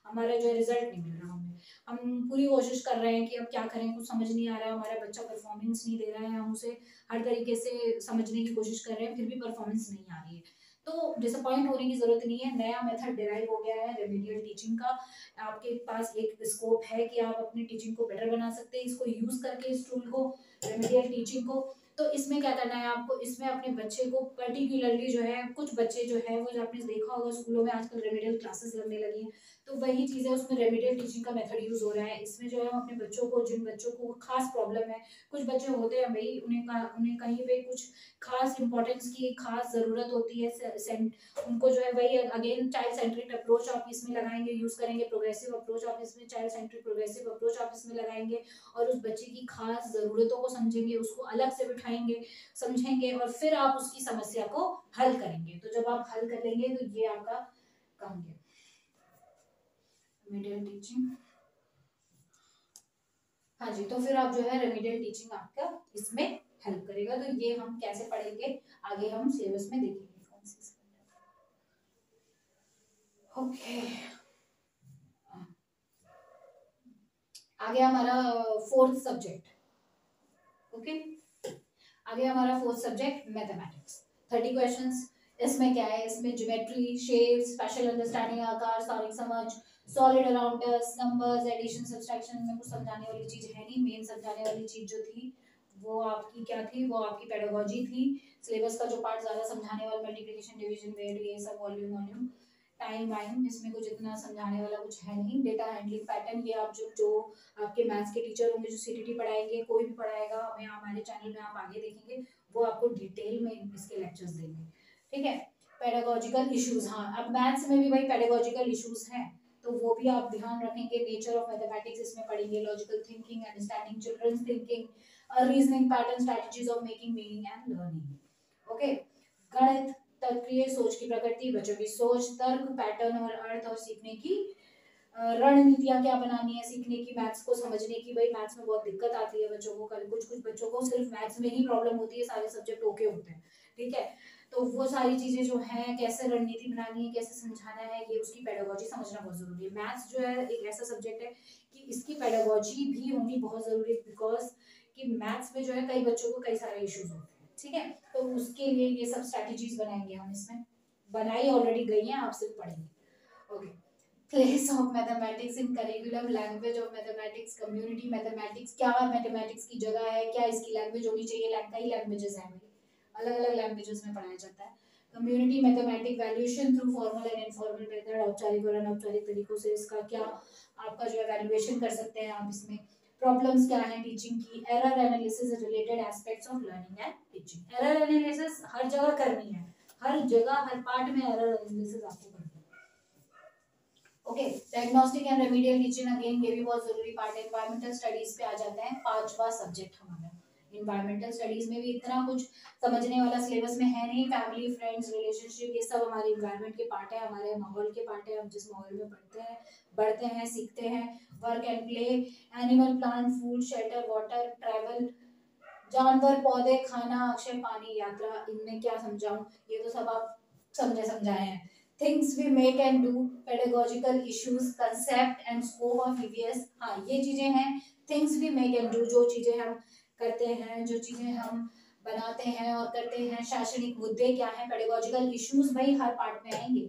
हमारा जो है रिजल्ट नहीं मिल रहा हमें। हम पूरी कोशिश कर रहे हैं कि अब क्या करें, कुछ समझ नहीं आ रहा है, हमारा बच्चा परफॉर्मेंस नहीं दे रहा है, हम उसे हर तरीके से समझने की कोशिश कर रहे हैं, फिर भी परफॉर्मेंस नहीं आ रही है। तो डिसअपॉइंट होने की जरूरत नहीं है, नया मेथड डिराइव हो गया है रेमेडियल टीचिंग का, आपके पास एक स्कोप है कि आप अपनी टीचिंग को बेटर बना सकते हैं इसको यूज करके, इस टूल को, रेमेडियल टीचिंग को। तो इसमें क्या करना है आपको, इसमें अपने बच्चे को पर्टिकुलरली जो है, कुछ बच्चे जो है वो जो आपने देखा होगा स्कूलों में आजकल रेमेडियल क्लासेस लगने लगी हैं, तो वही चीजें उसमें रेमेडियल टीचिंग का मेथड यूज हो रहा है। इसमें जो है हम अपने बच्चों को, जिन बच्चों को खास प्रॉब्लम है, कुछ बच्चे होते हैं भाई उन्हें कहीं पे कुछ खास इंपॉर्टेंस की खास जरूरत होती है, उनको जो है वही अगेन चाइल्ड सेंट्रिक अप्रोच आप इसमें लगाएंगे, यूज करेंगे, प्रोग्रेसिव अप्रोच आप इसमें, चाइल्ड सेंट्रिक प्रोग्रेसिव अप्रोच आप इसमें लगाएंगे, और उस बच्चे की खास जरूरतों को समझेंगे, उसको अलग से बिठाएंगे, समझेंगे, और फिर आप उसकी समस्या को हल करेंगे। तो जब आप हल करेंगे तो ये आपका काम है रेमेडियल टीचिंग। हाँ जी, तो फिर आप जो है रेमेडियल टीचिंग आपका इसमें हेल्प करेगा। तो ये हम कैसे पढ़ेंगे आगे हम सिलेबस में देखेंगे। ओके, आगे हमारा फोर्थ सब्जेक्ट, ओके, आगे हमारा फोर्थ सब्जेक्ट मैथमेटिक्स। 30 क्वेश्चंस। इसमें क्या है, इसमें ज्योमेट्री, शेप्स, स्पेशल अंडरस्टैंडिंग, आकार, स्थानिक समझ, solid around us, numbers, addition, subtraction में कुछ समझाने वाली चीज है नहीं। मेन समझाने वाली चीज जो थी वो आपकी क्या थी, वो आपकी पेडागोजी थी। सिलेबस का जो पार्ट ज्यादा समझाने वाला, मल्टीप्लिकेशन, डिवीजन, वेट, ये सब वॉल्यूम वॉल्यूम, टाइम वाइम, इसमें कुछ इतना समझाने वाला कुछ है नहीं। डेटा हैंडलिंग पैटर्न, ये आप जो आपके मैथ्स के टीचर होंगे, जो सीटीटी पढ़ाएंगे, कोई भी पढ़ाएगा, हमें हमारे चैनल में आप आगे देखेंगे, वो आपको डिटेल में इसके लेक्चर्स देंगे, ठीक है। पेडागोजिकल इश्यूज, हाँ अब मैथ्स में भी भाई पेडागोजिकल इश्यूज हैं, तो वो भी आप ध्यान रखेंगे। नेचर ऑफ मैथमेटिक्स इसमें पढ़ेंगे, logical thinking, understanding children's thinking, reasoning pattern, strategies of making meaning and learning. Okay, गणित, तर्कीय सोच की प्रकृति, बच्चों की सोच, तर्क, पैटर्न और अर्थ, और सीखने की रणनीतियां क्या बनानी है सीखने की, मैथ्स को समझने की। भाई मैथ्स में बहुत दिक्कत आती है बच्चों को, कुछ कुछ बच्चों को सिर्फ मैथ्स में ही प्रॉब्लम होती है, सारे सब्जेक्ट ओके होते हैं, ठीक है। तो वो सारी चीजें जो है, कैसे रणनीति बनानी है, कैसे समझाना है, ये उसकी पेडागोजी समझना बहुत जरूरी है। मैथ्स जो है एक ऐसा सब्जेक्ट है कि इसकी पेडागोजी भी होनी बहुत जरूरी है, बिकॉज कि मैथ्स में जो है कई बच्चों को कई सारे इश्यूज होते हैं, ठीक है। तो उसके लिए ये सब स्ट्रेटेजीज बनाएंगे हम, इसमें बनाई ऑलरेडी गई हैं, आप सिर्फ पढ़ेंगे। Okay, place of mathematics in curriculum, language of mathematics, community mathematics, क्या मैथमेटिक्स की जगह है, क्या इसकी लैंग्वेज होनी चाहिए, कई लैंग्वेजेस हैं भाई, अलग अलग लैंग्वेजेस में पढ़ाया जाता है। Community mathematic, valuation through formal and informal method, औपचारिक और अनौपचारिक तरीकों से इसका क्या आपका जो है वैल्यूएशन कर सकते हैं आप इसमें। प्रॉब्लम्स क्या है टीचिंग की, error analysis, related aspects of learning and teaching. Error analysis हर जगह करनी है, हर जगह हर पार्ट में एरर एनालिसिस आपको करनी है। Okay, diagnostic and remedial teaching, again ये भी बहुत जरूरी पार्ट है। एनवायरमेंटल स्टडीज पे आ जाते हैं, पांचवा सब्जेक्ट हमारा। एनवायरमेंटल स्टडीज में भी इतना कुछ समझने वाला सिलेबस में है नहीं। फैमिली, फ्रेंड्स, रिलेशनशिप, ये सब हमारे एनवायरमेंट के पार्ट है, हमारे माहौल के पार्ट है, हम जिस माहौल में पढ़ते हैं, बढ़ते हैं, सीखते हैं। Work and play, animal, plant, food, shelter, water, travel, जानवर, पौधे, खाना, अक्षय, पानी, यात्रा, इनमें क्या समझाऊं, ये तो सब आप समझाए हैं। Things we make and do, pedagogical issues, concept and scope of EVS. हाँ, ये चीजें हैं, things we make and do, जो चीजें हम करते हैं, जो चीजें हम बनाते हैं और करते हैं। शैक्षणिक मुद्दे क्या है, पेडागोजिकल इश्यूज भाई हर पार्ट में आएंगे,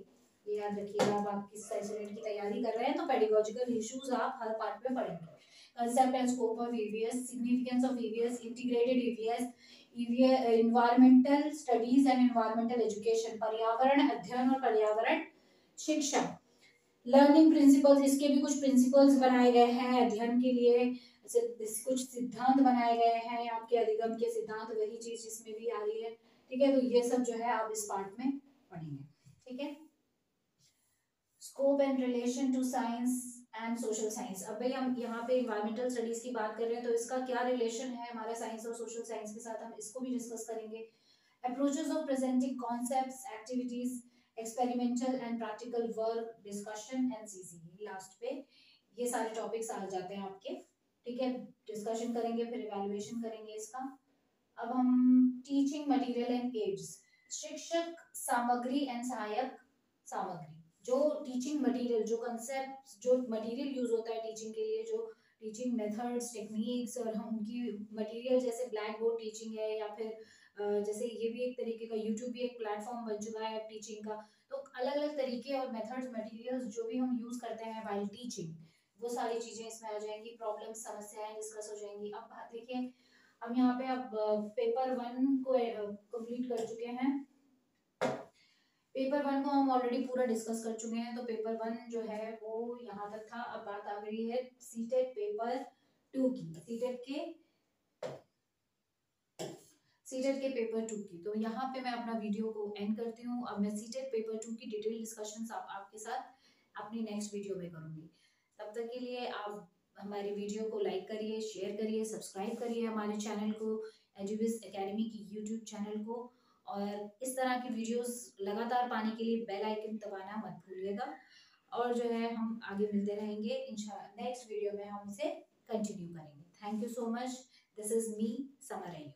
ये याद रखिएगा। आप किस सेट की तैयारी कर रहे हैं तो पेडागोजिकल इश्यूज आप हर पार्ट में पढ़ेंगे। Concept and scope of EVS, significance of EVS, integrated EVS, environmental studies and environmental education, पर्यावरण अध्ययन और पर्यावरण शिक्षा। लर्निंग प्रिंसिपल्स, इसके भी कुछ प्रिंसिपल्स बनाए गए हैं अध्ययन के लिए, कुछ सिद्धांत बनाए गए हैं, आपके अधिगम के सिद्धांत, वही चीज इसमें भी आ रही है। ठीक है, तो ये सब जो है आप इस पार्ट में पढ़ेंगे। ठीक है, scope and relation to science and social science. अब भाई हम यहाँ पे इन्वायरमेंटल स्टडीज की बात कर रहे हैं, तो इसका क्या रिलेशन है हमारा साइंस और सोशल साइंस के साथ, हम इसको भी डिस्कस करेंगे। Approaches of presenting concepts, activities, experimental and practical work, discussion and CC, last पे ये सारे टॉपिक्स आ जाते हैं आपके। ठीक है, डिस्कशन करेंगे, फिर इवैल्यूएशन करेंगे इसका। अब हम टीचिंग मटेरियल एंड एड्स, शिक्षक सामग्री एंड सहायक सामग्री, जो टीचिंग मटेरियल, जो कंसेप्ट, जो मटेरियल यूज होता है टीचिंग के लिए, जो टीचिंग मेथड्स, टेक्निक्स और हम उनकी मटेरियल, जैसे ब्लैक बोर्ड टीचिंग है, या फिर जैसे ये भी एक तरीके का, यूट्यूब भी एक प्लेटफॉर्म बन चुका है टीचिंग का। तो अलग अलग तरीके और मेथड्स, मटेरियल्स जो भी हम यूज करते हैं वाइल टीचिंग, वो सारी चीजें इसमें आ जाएंगी। प्रॉब्लम, समस्याएं डिस्कस हो जाएंगी। अब देखिए, हम यहाँ पे अब पेपर 1 को कंप्लीट कर चुके हैं। पेपर 1 को हम ऑलरेडी पूरा डिस्कस कर चुके हैं, तो पेपर 1 जो है वो यहाँ तक था। अब बात आ गई है सीटेट पेपर 2 की, सीटेट के पेपर 2 की। तो यहाँ पे मैं अपना वीडियो को एंड करती हूँ। अब मैं सीटेट पेपर 2 की डिटेल डिस्कशन आपके साथ अपनी नेक्स्ट वीडियो में करूंगी। तब तक के लिए आप हमारे वीडियो को लाइक करिए, शेयर करिए, सब्सक्राइब करिए हमारे चैनल को, एजुविस एकेडमी की यूट्यूब चैनल को। और इस तरह की वीडियोस लगातार पाने के लिए बेल आइकन दबाना मत भूलिएगा। और जो है हम आगे मिलते रहेंगे, इंशाल्लाह नेक्स्ट वीडियो में हम इसे कंटिन्यू करेंगे। Thank you so much, this is me समरयू।